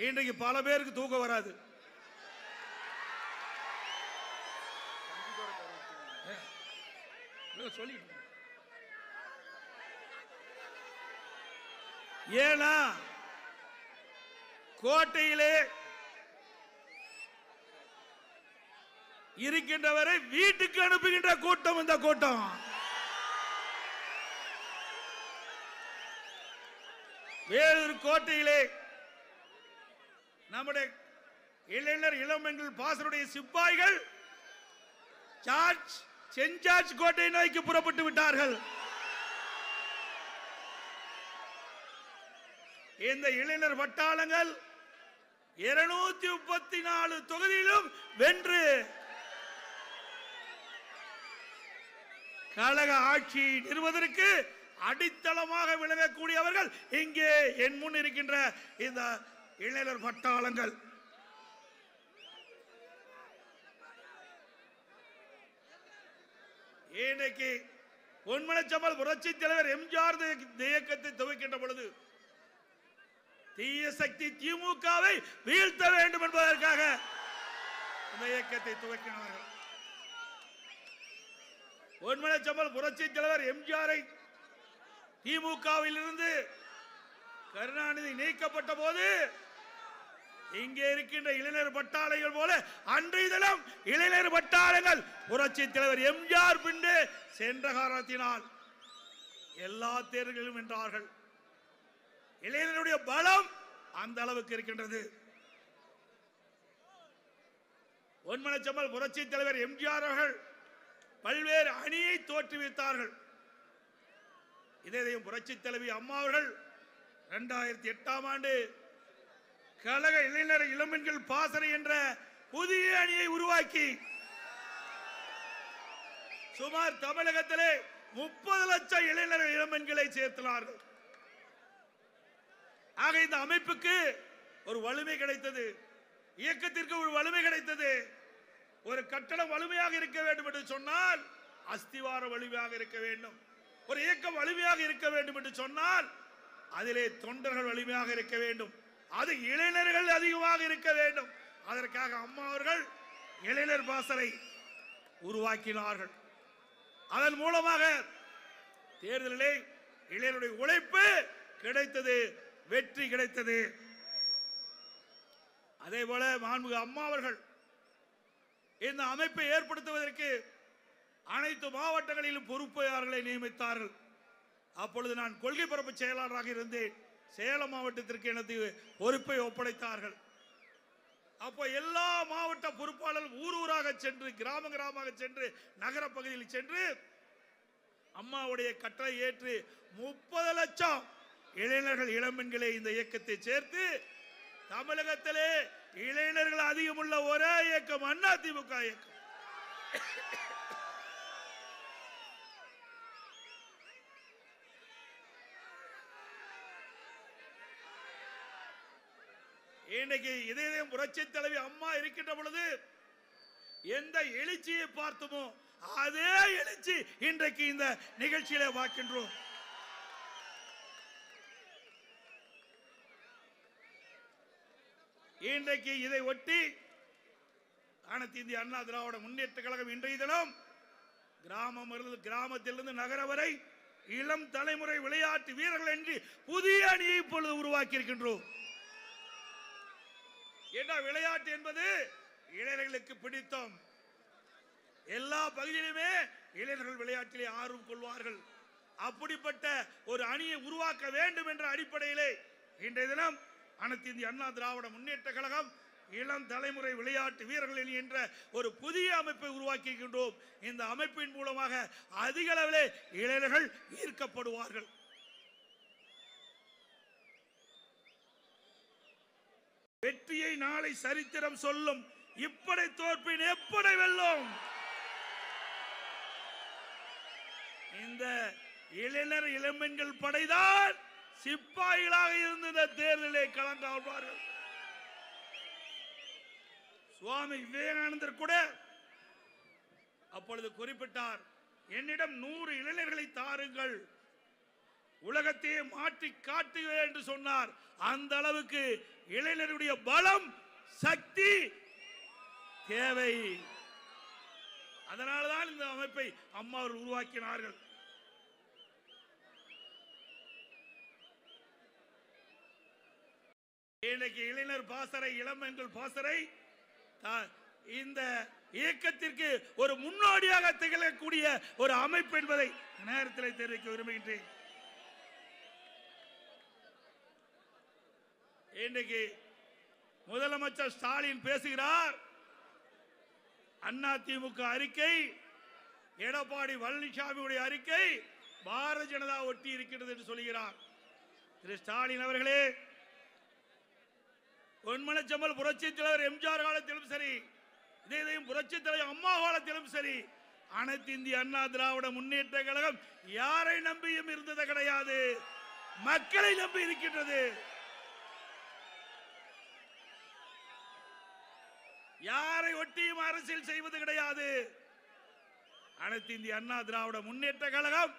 இன்றைக்கு பல பேருக்கு தூக்கம் வராது. ஏன்னா கோட்டையிலே இருக்கின்றவரை வீட்டுக்கு அனுப்புகின்ற கூட்டம் இந்த கூட்டம். வேலூர் கோட்டையிலே நம்முடைய இளைஞர் இளம்பெண்கள் பாசனுடைய சிப்பாய்கள் சென்ட் ஜார்ஜ் கோட்டை நோக்கி புறப்பட்டு விட்டார்கள். இந்த இளைஞர் பட்டாளங்கள் 234 தொகுதியிலும் வென்று கழக ஆட்சி நிறுவதற்கு அடித்தளமாக விளங்கக்கூடியவர்கள் இங்கே என் முன் இருக்கின்ற இந்த இளைஞர் பட்டாளங்கள். இன்னைக்கு பொன்மனச்சம்பல் புரட்சி தலைவர் எம்ஜிஆர் இயக்கத்தை துவக்கின்ற பொழுது தீய சக்தி திமுகவை வீழ்த்த வேண்டும் என்பதற்காக இந்த இயக்கத்தை துவக்கினார்கள். பொன்மனச்சம்பல் புரட்சி தலைவர் எம்ஜிஆரை திமுகவில் இருந்து கருணாநிதி நீக்கப்பட்ட போது இங்கே இருக்கின்ற இளைஞர் பட்டாளங்கள் போல அன்றைய தினம் இளைஞர் பட்டாளங்கள் புரட்சி தலைவர் எம்ஜிஆர் பின்பு சென்ற காரணத்தினால் எல்லா தேர்தல்களும் வென்றார்கள். இளைஞருடைய பலம் அந்த அளவுக்கு இருக்கின்றது. பொன்மனச்சம்பல் புரட்சி தலைவர் எம்ஜிஆர் அவர்கள் பல்வேறு அணியை தோற்றுவித்தார்கள். இதையும் புரட்சி தலைவி அம்மா அவர்கள் 2008ஆம் ஆண்டு கழக இளைஞர் இளம்பெண்கள் பாசறை என்ற புதிய அணியை உருவாக்கி சுமார் தமிழகத்திலே 30 லட்சம் இளைஞர் இளம்பெண்களை சேர்த்தார்கள். ஆக இந்த அமைப்புக்கு ஒரு வலிமை கிடைத்தது, இயக்கத்திற்கு ஒரு வலிமை கிடைத்தது. ஒரு கட்டடம் வலிமையாக இருக்க வேண்டும் என்று சொன்னால் அஸ்திவார வலிமையாக இருக்க வேண்டும். ஒரு இயக்கம் வலிமையாக இருக்க வேண்டும் என்று சொன்னால் அதிலே தொண்டர்கள் வலிமையாக இருக்க வேண்டும், அது இளைஞர்கள் அதிகமாக இருக்க வேண்டும். அதற்காக அம்மா அவர்கள் இளைஞர் பாசறை உருவாக்கினார்கள். அதன் மூலமாக தேர்தலிலே இளைஞருடைய உழைப்பு கிடைத்தது, வெற்றி கிடைத்தது. அதே போல மாண்புமிகு அம்மா அவர்கள் இந்த அமைப்பை ஏற்படுத்துவதற்கு அனைத்து மாவட்டங்களிலும் பொறுப்பாளர்களை நியமித்தார்கள். அப்பொழுது நான் கொள்கை பரப்பு செயலாளராக இருந்தேன். சேலம் மாவட்டத்திற்கு எனது பொறுப்பை ஒப்படைத்தார்கள். அப்போ எல்லா மாவட்ட பொறுப்பாளர்கள் ஊர் ஊராக சென்று கிராமமாக சென்று நகர பகுதியில் சென்று அம்மாவுடைய கட்டளை ஏற்று 30 லட்சம் இளைஞர்கள் இளம்பெண்களை இந்த இயக்கத்தை சேர்த்து தமிழகத்திலே இளைஞர்கள் அதிகமுள்ள ஒரே இயக்கம் அதிமுக இயக்கம். இன்னைக்கு இதயம் புரட்சி தலைவி அம்மா இருக்கின்ற பொழுது எந்த எழுச்சியை பார்த்தோமோ அதே எழுச்சி இன்றைக்கு இந்த நிகழ்ச்சியில பார்க்கின்றோம். இன்றைக்கு இதை ஒட்டி அனைத்து இந்திய அண்ணா திராவிட முன்னேற்ற கழகம் இன்றைய தினம் கிராமத்திலிருந்து நகர வரை இளம் தலைமுறை விளையாட்டு வீரர்கள் என்று புதிய அணியை இப்பொழுது உருவாக்கி இருக்கின்றோம். என்ன விளையாட்டு என்பது இளைஞர்களுக்கு பிடித்தம். எல்லா பகுதியிலுமே இளைஞர்கள் விளையாட்டிலே ஆர்வம் கொள்வார்கள். அப்படிப்பட்ட ஒரு அணியை உருவாக்க வேண்டும் என்ற அடிப்படையிலே இன்றைய தினம் அனைத்து இந்திய அண்ணா திராவிட முன்னேற்ற கழகம் இளம் தலைமுறை விளையாட்டு வீரர்கள் என்ற ஒரு புதிய அமைப்பை உருவாக்கி இருக்கின்றோம். இந்த அமைப்பின் மூலமாக அதிக அளவிலே இளைஞர்கள் ஈர்க்கப்படுவார்கள். வெற்றியை நாளை சரித்திரம் சொல்லும், இப்படை தோற்பின் எப்படை வெல்லும். இந்த இளைஞர் இளம்பெண்கள் படைதான் சிப்பாய்களாக இருந்து இந்த தேர்தலை கலந்தாடுவார்கள். சுவாமி விவேகானந்தர் கூட அப்பொழுது குறிப்பிட்டார், என்னிடம் 100 இளைஞர்களை தாருங்கள், உலகத்தையே மாற்றி காட்டுவேன் என்று சொன்னார். அந்த அளவுக்கு இளைஞருடைய பலம், சக்தி தேவை. அதனால்தான் இந்த அமைப்பை அம்மா அவர்கள் உருவாக்கினார்கள். இன்றைக்கு இளைஞர் பாசறை, இளம்பெண்கள் பாசறை இந்த இயக்கத்திற்கு ஒரு முன்னோடியாக திகழக்கூடிய ஒரு அமைப்பு என்பதை நேரத்தில் தெரிவிக்க விரும்புகின்றேன். இன்றைக்கு முதலமைச்சர் ஸ்டாலின் பேசுகிறார். அதிமுக அறிக்கை, எடப்பாடி பழனிசாமியுடைய அறிக்கை பாரதிய ஜனதா ஒட்டி இருக்கிறது என்று சொல்கிறார். திரு ஸ்டாலின் அவர்களே, பொன்மனச்செம்மல் புரட்சி தலைவர் எம்ஜிஆர் காலத்திலும் சரி, இதையும் புரட்சி தலைவர் அம்மா காலத்திலும் சரி, அனைத்து இந்திய அண்ணா திராவிட முன்னேற்ற கழகம் யாரை நம்பியும் இருந்தது கிடையாது, மக்களை நம்பி இருக்கின்றது. யாரை ஒட்டியும் அரசியல் செய்வது கிடையாது. அனைத்து இந்திய அண்ணா திராவிட முன்னேற்ற கழகம்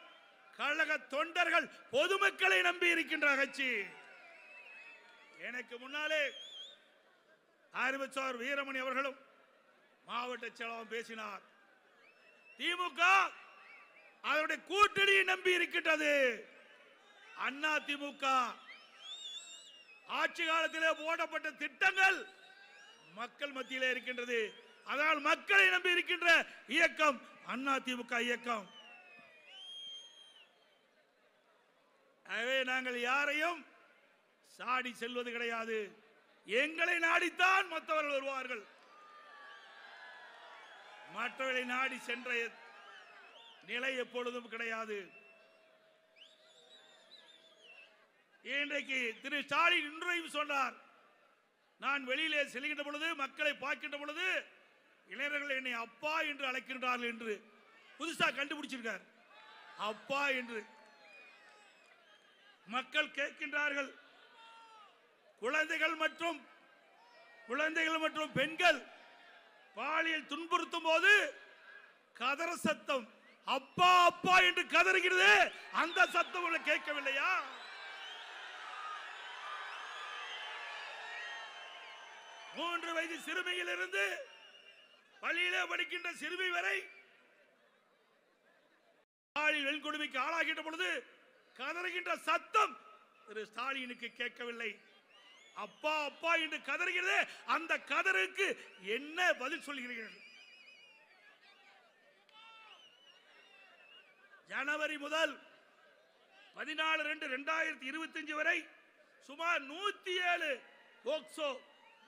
கழக தொண்டர்கள், பொதுமக்களை நம்பி இருக்கின்ற கட்சி. எனக்கு முன்னாலே அறிவிச்சார் வீரமணி அவர்களும் மாவட்ட செயலாளர் பேசினார். திமுக அதனுடைய கூட்டணியை நம்பி இருக்கின்றது. அண்ணா திமுக ஆட்சி காலத்திலே போடப்பட்ட திட்டங்கள் மக்கள் மத்தியிலே இருக்கின்றது. அதனால் மக்களை நம்பி இருக்கின்ற இயக்கம் அண்ணா திமுக இயக்கம். எனவே நாங்கள் யாரையும் சாடி செல்வது கிடையாது. எங்களை நாடித்தான் மற்றவர்கள் வருவார்கள். மற்றவர்களை நாடி சென்ற நிலை எப்பொழுதும் கிடையாது. இன்றைக்கு திரு ஸ்டாலின் இன்றையும் சொன்னார், நான் வெளியிலே செல்கின்ற பொழுது, மக்களை பார்க்கின்ற பொழுது இளைஞர்கள் என்னை அப்பா என்று அழைக்கின்றார்கள் என்று புதுசா கண்டுபிடிச்சிருக்கார். அப்பா என்று மக்கள் கேட்கின்றார்கள். குழந்தைகள் மற்றும் பெண்கள் பாலியல் துன்புறுத்தும் போது கதற சத்தம், அப்பா அப்பா என்று கதறுகிறது. அந்த சத்தம் கேட்கவில்லையா? மூன்று வயது சிறுமியில் இருந்து பள்ளியிலே படிக்கின்ற சிறுமி வரை பாலியல் வன்கொடுமைக்கு ஆளாகின்ற பொழுது கதறுகின்ற சத்தம் திரு ஸ்டாலினுக்கு கேட்கவில்லை. அப்பா அப்பா என்று கதறுகிறது. அந்த கதருக்கு என்ன பதில் சொல்கிறீர்கள்? ஜனவரி முதல் 14/2/2025 வரை சுமார் 107 போக்சோ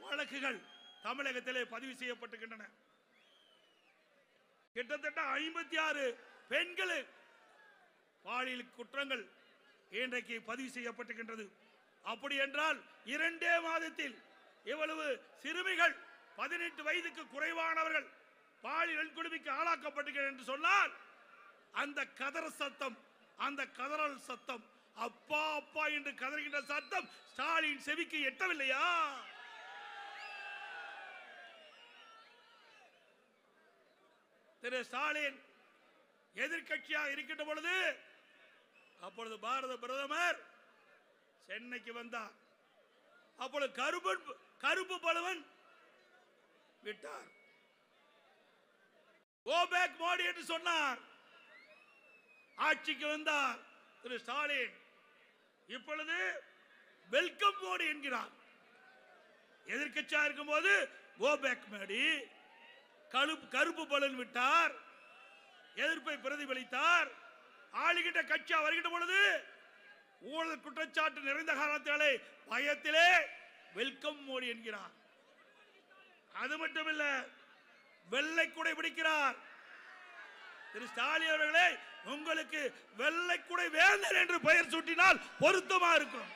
வழக்குகள் தமிழகத்திலே பதிவு செய்யப்பட்டிருக்கின்றன. கிட்டத்தட்ட 56 பெண்கள் பாலியல் குற்றங்கள் இன்றைக்கு பதிவு செய்யப்பட்டிருக்கின்றது. அப்படி என்றால் 2 மாதத்தில் இவ்வளவு சிறுமிகள் 18 வயதுக்கு குறைவானவர்கள் பாலியல் வன்கொடுமைக்கு ஆளாக்கப்பட்டிருக்கிறார்கள் என்று சொன்னால் அந்த கதற சத்தம், அந்த கதறல் சத்தம், அப்பா அப்பா என்று கதறுகின்ற சத்தம் ஸ்டாலின் செவிக்கு எட்டவில்லையா? திரு ஸ்டாலின் எதிர்கட்சியாக இருக்கின்ற பொழுது அப்பொழுது பாரத பிரதமர் சென்னைக்கு வந்தார். அப்பொழுது கருப்பு பலவன் விட்டார். கோ பேக் மோடி என்று சொன்னார். ஆட்சிக்கு வந்தார் திரு ஸ்டாலின். இப்பொழுது வெல்கம் மோடி என்கிறார். எதிர்கட்சியா இருக்கும் போது கோ பேக் மோடி, கருப்பு பலன் விட்டார், எதிர்ப்பை பிரதிபலித்தார். ஆளுகின்ற கட்சியா வருகின்ற பொழுது ஊழல் குற்றச்சாட்டு நிறைந்த காலத்திலே பயத்திலே வெல்கம் மோடி என்கிறார். அது மட்டுமில்ல, வெள்ளை குடை பிடிக்கிறார். திரு ஸ்டாலின் அவர்களே, உங்களுக்கு வெள்ளை குடை வேந்தர் என்று பெயர் சூட்டினால் பொருத்தமா இருக்கும்.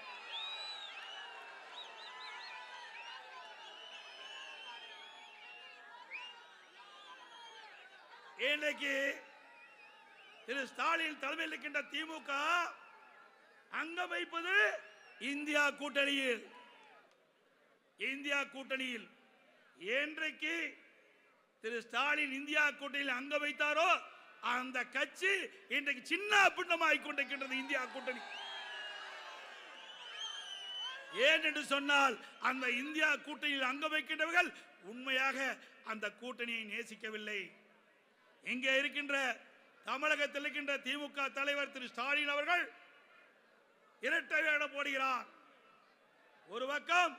இன்றைக்கு திரு ஸ்டாலின் தலைமையில் இருக்கின்ற திமுக அங்கம் வைப்பது இந்தியா கூட்டணியில். என்றைக்கு திரு ஸ்டாலின் இந்தியா கூட்டணியில் அங்க வைத்தாரோ அந்த கட்சி இன்றைக்கு சின்ன பின்னமாய் கொண்டிருக்கின்றது. இந்தியா கூட்டணி ஏன் என்று சொன்னால் அந்த இந்தியா கூட்டணியில் அங்கம் வைக்கின்றவர்கள் உண்மையாக அந்த கூட்டணியை நேசிக்கவில்லை. இங்கே இருக்கின்ற தமிழகத்தில் இருக்கின்ற திமுக தலைவர் திரு ஸ்டாலின் அவர்கள் இரட்டை வேடம் போடுகிறார். ஒரு பக்கம்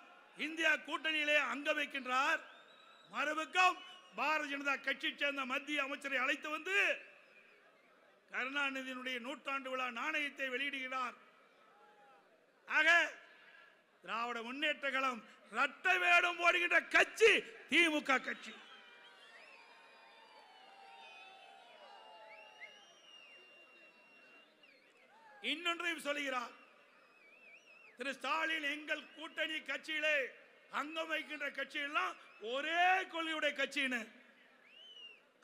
இந்தியா கூட்டணியிலே அங்கம் வைக்கின்றார், மறுபக்கம் பாரதிய ஜனதா கட்சியை சேர்ந்த மத்திய அமைச்சரை அழைத்து வந்து கருணாநிதியினுடைய நூற்றாண்டு விழா நாணயத்தை வெளியிடுகிறார். ஆக திராவிட முன்னேற்ற கழகம் இரட்டை வேடம் போடுகின்ற கட்சி திமுக கட்சி. இன்னொன்றையும் சொல்கிறார் திரு ஸ்டாலின், எங்கள் கூட்டணி கட்சியிலே அங்கம் வைக்கின்ற கட்சி எல்லாம் ஒரே கொள்கையுடைய கட்சின்னு.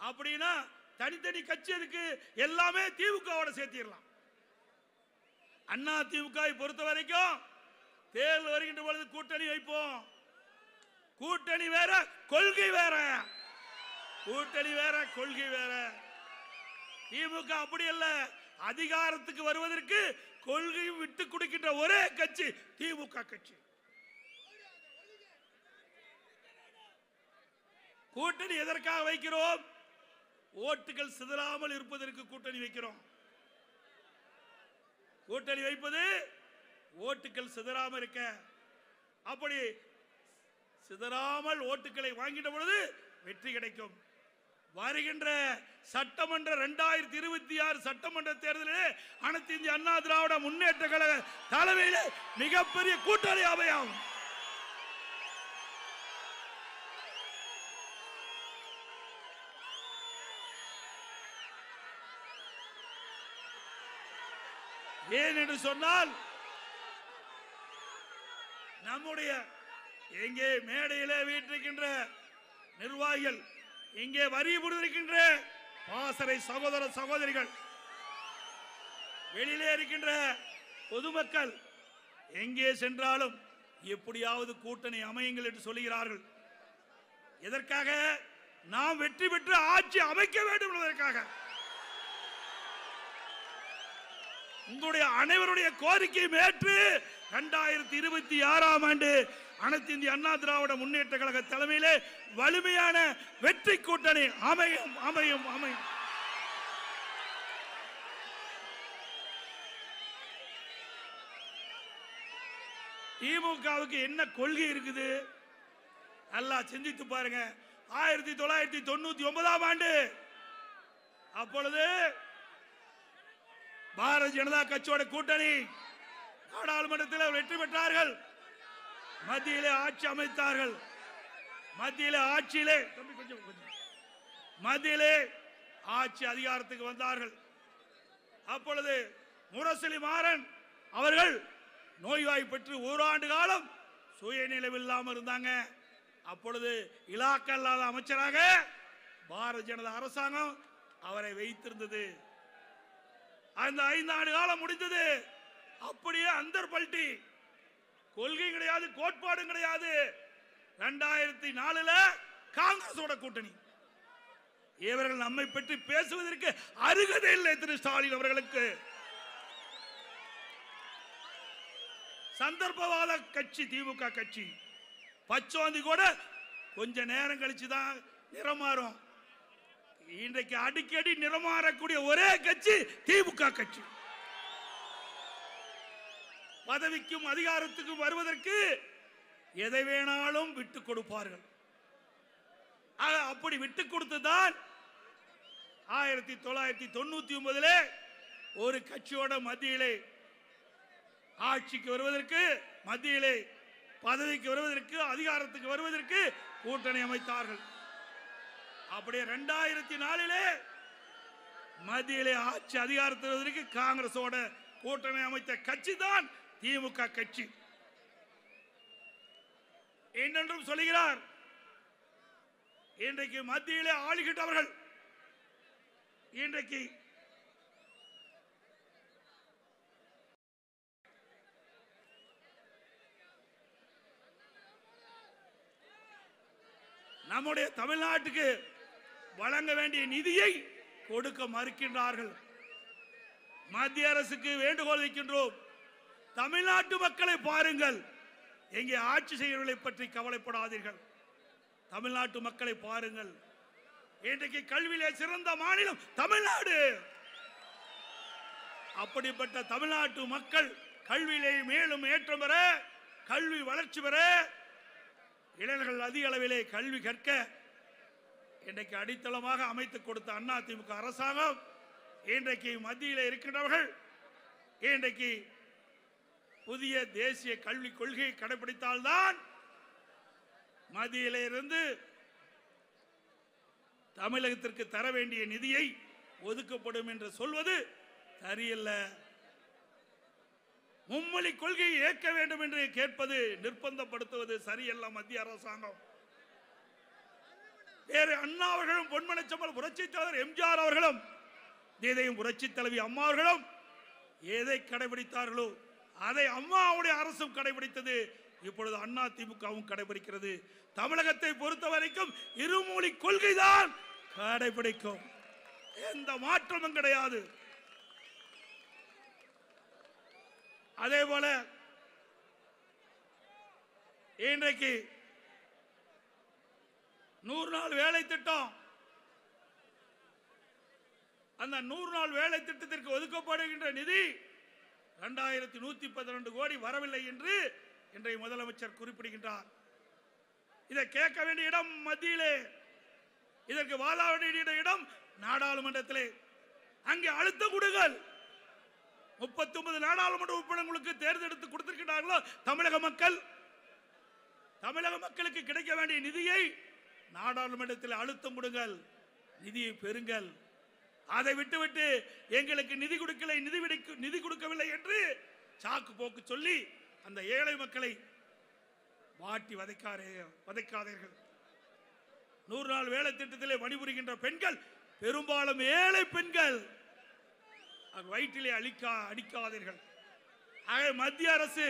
அப்படின்னா தனித்தனி கட்சி இருக்கு, எல்லாமே திமுகவோட சேர்த்திடலாம். அண்ணா திமுக பொறுத்த வரைக்கும் தேர்தல் வருகின்ற பொழுது கூட்டணி வைப்போம். கூட்டணி வேற கொள்கை வேற, கூட்டணி வேற கொள்கை வேற. திமுக அப்படி அல்ல, அதிகாரத்துக்கு வருவதற்கு கொள்கையை விட்டு கொடுக்கின்ற ஒரே கட்சி திமுக கட்சி. கூட்டணி எதற்காக வைக்கிறோம்? ஓட்டுகள் சிதறாமல் இருப்பதற்கு கூட்டணி வைக்கிறோம். கூட்டணி வைப்பது ஓட்டுகள் சிதறாமல் இருக்க. அப்படி சிதறாமல் ஓட்டுகளை வாங்கிட்ட பொழுது வெற்றி கிடைக்கும். வருகின்ற சட்டமன்ற 2026 சட்டமன்ற தேர்தலில் அனைத்து இந்திய அண்ணா திராவிட முன்னேற்ற கழக தலைமையில் மிகப்பெரிய கூட்டணி அமையும். ஏன் என்று சொன்னால் நம்முடைய எங்கே மேடையிலே வீட்டிருக்கின்ற நிர்வாகிகள், இங்கே வரி புரிந்திருக்கின்ற பாசறை சகோதர சகோதரிகள், வெளியிலே இருக்கின்ற பொதுமக்கள் எங்கே சென்றாலும் எப்படியாவது கூட்டணி அமையுங்கள் என்று சொல்லுகிறார்கள். எதற்காக? நாம் வெற்றி பெற்று ஆட்சி அமைக்க வேண்டும் என்பதற்காக. உங்களுடைய அனைவருடைய கோரிக்கையை ஏற்று 2026 ஆண்டு அனைத்து இந்திய அண்ணா திராவிட முன்னேற்ற கழக தலைமையிலே வலிமையான வெற்றி கூட்டணி அமையும் அமையும் அமையும். திமுகவுக்கு என்ன கொள்கை இருக்குது? நல்லா சிந்தித்து பாருங்க. 1999 ஆண்டு அப்பொழுது பாரதிய ஜனதா கட்சியோட கூட்டணி நாடாளுமன்றத்தில் வெற்றி பெற்றார்கள். மத்தியிலே ஆட்சி அமைத்தார்கள். மத்தியிலே ஆட்சியிலே மத்தியிலே ஆட்சி அதிகாரத்துக்கு வந்தார்கள். அப்பொழுது முரசொலி மாறன் அவர்கள் நோய்வாய்ப்பட்டு ஓராண்டு காலம் சுயநிலைவில்லாமல் இருந்தாங்க. அப்பொழுது இலாக்கா இல்லாத அமைச்சராக பாரதிய ஜனதா அரசாங்கம் அவரை வைத்திருந்தது. அந்த 5 ஆண்டு காலம் முடிந்தது. அப்படியே அந்தர் பல்டி, கொள்கை கிடையாது, கோட்பாடும் கிடையாது. 2004 காங்கிரஸோட கூட்டணி. இவர்கள் நம்மை பற்றி பேசுவதற்கு அருகதை இல்லை. திரு ஸ்டாலின் அவர்களுக்கு சந்தர்ப்பவாத கட்சி திமுக கட்சி. பச்சோந்தி கூட கொஞ்ச நேரம் கழிச்சுதான் நிறம் மாறும். இன்றைக்கு அடிக்கடி நிறமாறக்கூடிய ஒரே கட்சி திமுக கட்சி. பதவிக்கும் அதிகாரத்துக்கும் வருவதற்கு எதை வேணாலும் விட்டுக் கொடுப்பார்கள். அப்படி விட்டுக் கொடுத்துதான் 1999 ஒரு கட்சியோட மத்தியிலே ஆட்சிக்கு வருவதற்கு, மத்தியிலே பதவிக்கு வருவதற்கு, அதிகாரத்துக்கு வருவதற்கு கூட்டணி அமைத்தார்கள். அப்படியே 2004 மத்தியிலே ஆட்சி அதிகாரத்தில் வருவதற்கு காங்கிரஸோட கூட்டணி அமைத்த கட்சி தான் திமுக கட்சி. இன்னொன்றும் சொல்லுகிறார், இன்றைக்கு மத்தியிலே ஆளுகின்றவர்கள் இன்றைக்கு நம்முடைய தமிழ்நாட்டுக்கு வழங்க வேண்டிய நிதியை கொடுக்க மறுக்கின்றார்கள். மத்திய அரசுக்கு வேண்டுகோள் வைக்கின்றோம், தமிழ்நாட்டு மக்களை பாருங்கள். எங்கே ஆட்சி செய்கிறவர்களை பற்றி கவலைப்படாதீர்கள். தமிழ்நாட்டு மக்களை பாருங்கள். இன்றைக்கு கல்வியிலே சிறந்த மாநிலம் தமிழ்நாடு. அப்படிப்பட்ட தமிழ்நாட்டு மக்கள் கல்வியிலே மேலும் ஏற்றம் பெற, கல்வி வளர்ச்சி பெற, இளைஞர்கள் அதிக அளவிலே கல்வி கற்க இன்றைக்கு அடித்தளமாக அமைத்துக் கொடுத்த அதிமுக அரசாங்கம் இன்றைக்கு மத்தியில் இருக்கின்றவர்கள் இன்றைக்கு புதிய தேசிய கல்விக் கொள்கையை கடைபிடித்தால்தான் மத்தியிலிருந்து தமிழகத்திற்கு தர வேண்டிய நிதியை ஒதுக்கப்படும் என்று சொல்வது சரியல்ல. மும்மொழி கொள்கையை ஏற்க வேண்டும் என்று கேட்பது, நிர்பந்தப்படுத்துவது சரியல்ல. மத்திய அரசாங்கம் வேறு அண்ணா அவர்களும் பொன்மனச்செம்மல் புரட்சி தலைவர் எம்ஜிஆர் அவர்களும் இதையும் புரட்சி தலைவி அம்மா அவர்களும் எதை கடைபிடித்தார்களோ அதை அம்மாவுடைய அரசும் கடைபிடித்தது. இப்பொழுது அண்ணா திமுகவும் கடைபிடிக்கிறது. தமிழகத்தை பொறுத்த வரைக்கும் இருமொழி கொள்கைதான் கடைபிடிக்கும். எந்த மாற்றமும் கிடையாது. அதே போல இன்றைக்கு 100 நாள் வேலை திட்டம், அந்த 100 நாள் வேலை திட்டத்திற்கு ஒதுக்கப்படுகின்ற நிதி 2112 கோடி வரவில்லை என்று இன்றைய முதலமைச்சர் குறிப்பிடுகின்றார். இதை கேட்க வேண்டிய இடம் மத்தியிலே, இதற்கு வாதாட வேண்டிய இடம் நாடாளுமன்றத்திலே. அங்கே அழுத்த கொடுங்கள். 39 நாடாளுமன்ற உறுப்பினர்களுக்கு தேர்ந்தெடுத்து கொடுத்திருக்கிறார்களோ தமிழக மக்கள், தமிழக மக்களுக்கு கிடைக்க வேண்டிய நிதியை நாடாளுமன்றத்தில் அழுத்தம் கொடுங்கள், நிதியை பெறுங்கள். அதை விட்டுவிட்டு எங்களுக்கு நிதி கொடுக்கலை, நிதி கொடுக்கவில்லை என்று சாக்கு போக்கு சொல்லி அந்த ஏழை மக்களை வாட்டி வதைக்காதீர்கள். 100 நாள் வேலை திட்டத்திலே பணிபுரிகின்ற பெண்கள் பெரும்பாலும் ஏழை பெண்கள். வயிற்றிலே அடிக்காதீர்கள். மத்திய அரசு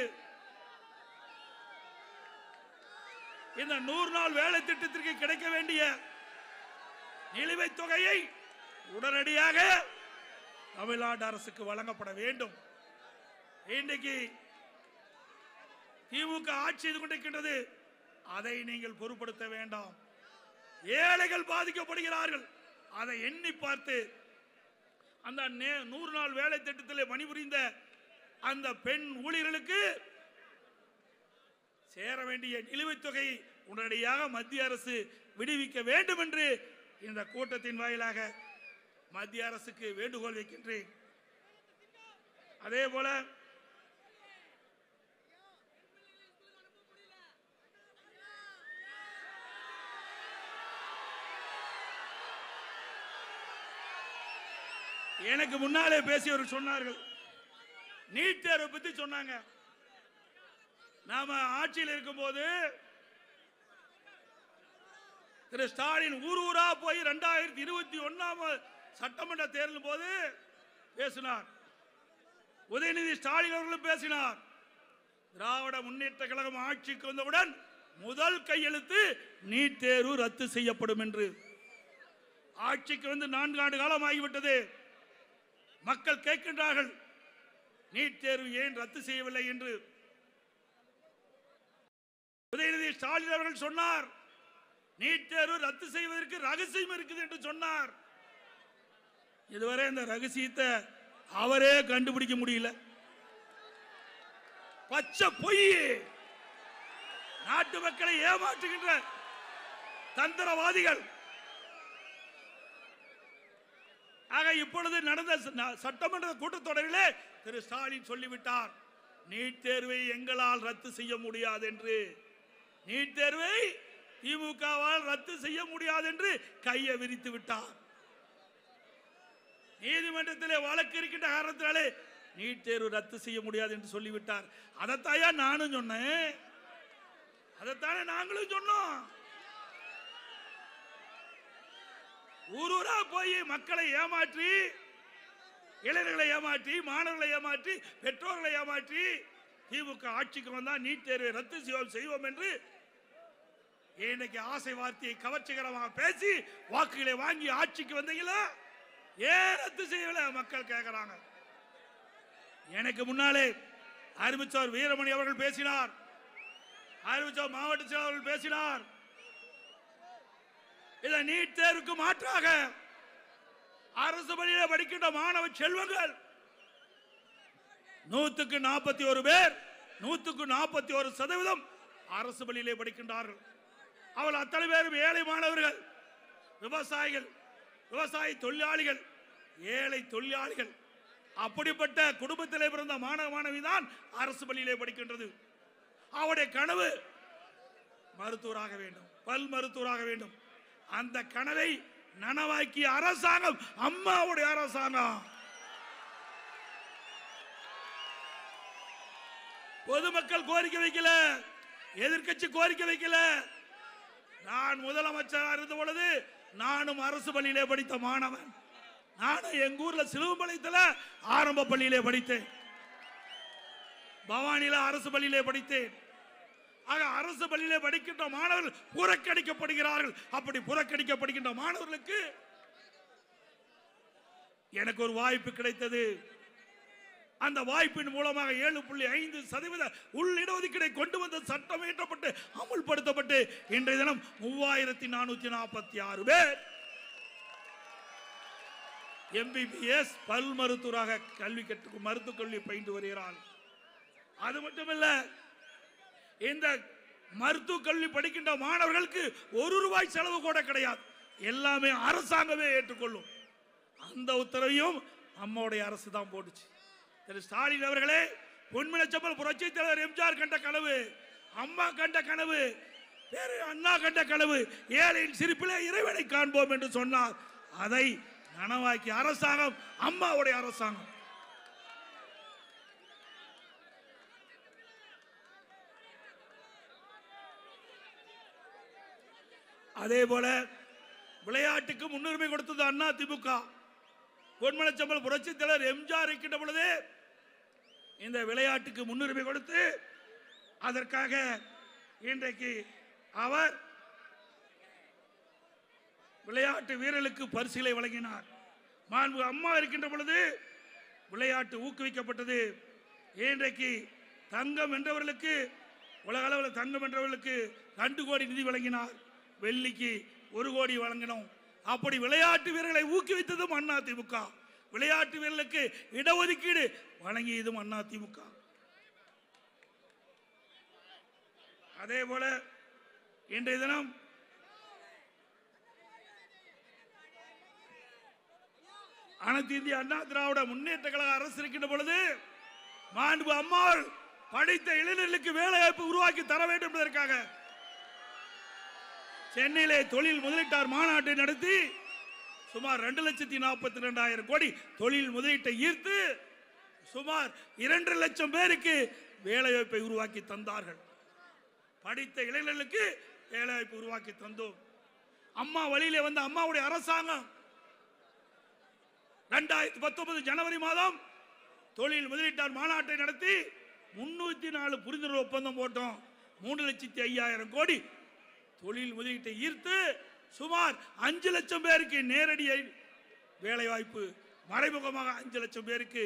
இந்த 100 நாள் வேலை திட்டத்திற்கு கிடைக்க வேண்டிய நிலுவைத் தொகையை உடனடியாக தமிழ்நாடு அரசுக்கு வழங்கப்பட வேண்டும். இன்றைக்கு திமுக ஆட்சி செய்து கொண்டிருக்கின்றது, அதை நீங்கள் பொருட்படுத்த வேண்டாம். ஏழைகள் பாதிக்கப்படுகிறார்கள். அதை எண்ணி பார்த்து அந்த 100 நாள் வேலை திட்டத்தில் பணிபுரிந்த அந்த பெண் ஊழியர்களுக்கு சேர வேண்டிய நிலுவைத் தொகை உடனடியாக மத்திய அரசு விடுவிக்க வேண்டும் என்று இந்த கூட்டத்தின் வாயிலாக மத்திய அரசுக்கு வேண்டுகோள் வைக்கின்றேன். அதே போல எனக்கு முன்னாலே பேசியவர்கள் சொன்னார்கள், நீட் தேர்வை பத்தி சொன்னாங்க. நாம ஆட்சியில் இருக்கும் போது திரு ஸ்டாலின் ஊர் ஊரா போய் 2021 சட்டமன்ற தேர்தல் போது பேசினார். உதயநிதி ஸ்டாலின் அவர்களும் பேசினார். திராவிட முன்னேற்ற கழகம் ஆட்சிக்கு வந்தவுடன் முதல் கையெழுத்து நீட் தேர்வு ரத்து செய்யப்படும் என்று. ஆட்சிக்கு வந்து 4 ஆண்டு காலம் ஆகிவிட்டது. மக்கள் கேட்கின்றார்கள், நீட் தேர்வு ஏன் ரத்து செய்யவில்லை என்று. உதயநிதி ஸ்டாலின் அவர்கள் சொன்னார், நீட் தேர்வு ரத்து செய்வதற்கு ரகசியம் இருக்குது என்று சொன்னார். இதுவரை இந்த ரகசியத்தை அவரே கண்டுபிடிக்க முடியல. பச்சை பொய், நாட்டு மக்களை ஏமாற்றுகின்ற தந்திரவாதிகள். ஆக இப்பொழுது நடந்த சட்டமன்ற கூட்டத்தொடரிலே திரு ஸ்டாலின் சொல்லிவிட்டார், நீட் தேர்வை எங்களால் ரத்து செய்ய முடியாது என்று. நீட் தேர்வை திமுகவால் ரத்து செய்ய முடியாது என்று கையை விரித்து விட்டார். நீதிமன்றத்திலே வழக்கு இருக்கின்ற காரணத்தினாலே நீட் தேர்வு ரத்து செய்ய முடியாது என்று சொல்லிவிட்டார். அதைத்தாயா நானும் சொன்னேன், அதைத்தானே நாங்களும் சொன்னோம். ஊரூரா போய் மக்களை ஏமாற்றி, இளைஞர்களை ஏமாற்றி, மாணவர்களை ஏமாற்றி, பெற்றோர்களை ஏமாற்றி திமுக ஆட்சிக்கு வந்தா நீட் தேர்வை ரத்து செய்வோம் என்று இன்னைக்கு ஆசை வார்த்தையை கவர்ச்சிகரமாக பேசி வாக்குகளை வாங்கி ஆட்சிக்கு வந்தீங்களா? ஏன் ரத்து செய்யல மக்கள் கேட்கிறாங்க. எனக்கு முன்னாலே அறிவிச்சவர் வீரமணி அவர்கள் பேசினார். அறிவிச்ச மாவட்ட செயலாளர் பேசினார். இதை நீட் தேர்வுக்கு மாற்றாக அரசு பள்ளியில் படிக்கின்ற மாணவ செல்வங்கள் 141 பேர் 141% அரசு பள்ளியிலே படிக்கின்றார்கள். அவள் அத்தனை பேரும் ஏழை மாணவர்கள், விவசாயிகள், விவசாய தொழிலாளிகள், ஏழை தொழிலாளிகள். அப்படிப்பட்ட குடும்பத்திலே பிறந்த மாணவ மாணவி தான் அரசு பள்ளியிலே படிக்கின்றது. அவருடைய கனவு மருத்துவராக வேண்டும், பல் மருத்துவராக வேண்டும். அந்த கனவை நனவாக்கிய அரசாங்கம் அம்மாவுடைய அரசாங்கம். பொதுமக்கள் கோரிக்கை வைக்கல, எதிர்க்கட்சி கோரிக்கை வைக்கல. நான் முதலமைச்சராக இருந்த பொழுது நானும் அரசு பள்ளியிலே படித்த மாணவன். நானும் எங்க ஊர்ல சிலுவம்பாளையத்தில் ஆரம்ப பள்ளியிலே படித்தேன், பவானியில அரசு பள்ளியிலே படித்தேன். ஆக அரசு பள்ளியிலே படிக்கின்ற மாணவர்கள் புறக்கணிக்கப்படுகிறார்கள். அப்படி புறக்கணிக்கப்படுகின்ற மாணவர்களுக்கு எனக்கு ஒரு வாய்ப்பு கிடைத்தது. அந்த வாய்ப்பின் மூலமாக 7.5% உள்ளிடஒதுக்கீடை கொண்டு வந்த சட்டம் இயற்றப்பட்டு அமுல்படுத்தப்பட்டு இன்றைய தினம் 3446 பேர் MBBS பல் மருத்துவராக மருத்துவக் கல்வி பயின்று வருகிறார். அது மட்டுமல்ல, இந்த மருத்துவக் கல்வி படிக்கின்ற மாணவர்களுக்கு ₹1 செலவு கூட கிடையாது. எல்லாமே அரசாங்கமே ஏற்றுக்கொள்ளும். அந்த உத்தரவையும் அம்மாவுடைய அரசு தான் போட்டுச்சு. திரு ஸ்டாலின் அவர்களே, பொன்மனச்செம்மல் புரட்சி தலைவர் எம்ஜிஆர் கண்ட கனவு, அம்மா கண்ட கனவு, அண்ணா கண்ட கனவு, ஏழையின் சிரிப்பிலே இறைவனை காண்போம் என்று சொன்னார். அதை நனவாக்கிய அரசாங்கம் அம்மாவுடைய அரசாங்கம். அதே போல விளையாட்டுக்கு முன்னுரிமை கொடுத்தது அண்ணா திமுக. பொன்மனச்செம்மல் புரட்சி தலைவர் எம்ஜிஆர் இருக்கின்ற பொழுது இந்த விளையாட்டுக்கு முன்னுரிமை கொடுத்து அதற்காக இன்றைக்கு அவர் விளையாட்டு வீரர்களுக்கு பரிசுகளை வழங்கினார். மாண்பு அம்மா இருக்கின்ற பொழுது விளையாட்டு ஊக்குவிக்கப்பட்டது. இன்றைக்கு தங்கம் வென்றவர்களுக்கு, உலக அளவில் தங்கம் வென்றவர்களுக்கு 2 கோடி நிதி வழங்கினார். வெள்ளிக்கு 1 கோடி வழங்கினோம். அப்படி விளையாட்டு வீரர்களை ஊக்குவித்ததும் அண்ணா திமுக. விளையாட்டு வீரர்களுக்கு இடஒதுக்கீடு வழங்கியதும் அண்ணா திமுக. அதே போல இன்றைய தினம் அனைத்து இந்திய அண்ணா திராவிட முன்னேற்ற கழக அரசு இருக்கின்ற பொழுது மாண்பு அம்மாள் படித்த இளைஞர்களுக்கு வேலை வாய்ப்பு உருவாக்கி தர வேண்டும் என்பதற்காக சென்னையிலே தொழில் முதலீட்டார் மாநாட்டை நடத்தி சுமார் 2,42,000 கோடி தொழில் முதலீட்டை ஈர்த்து சுமார் 2 லட்சம் பேருக்கு வேலை வாய்ப்பை உருவாக்கி தந்தார்கள். படித்த இளைஞர்களுக்கு வேலை வாய்ப்பு உருவாக்கி தந்தோம். அம்மா வழியிலே வந்த அம்மாவுடைய அரசாங்கம் 2019 ஜனவரி மாதம் தொழில் முதலீட்டார் மாநாட்டை நடத்தி 304 புரிந்துணர்வு ஒப்பந்தம் போட்டோம். 3,05,000 கோடி தொழில் முதலீட்டை ஈர்த்து சுமார் 5 லட்சம் பேருக்கு நேரடி வேலை வாய்ப்பு, மறைமுகமாக 5 லட்சம் பேருக்கு,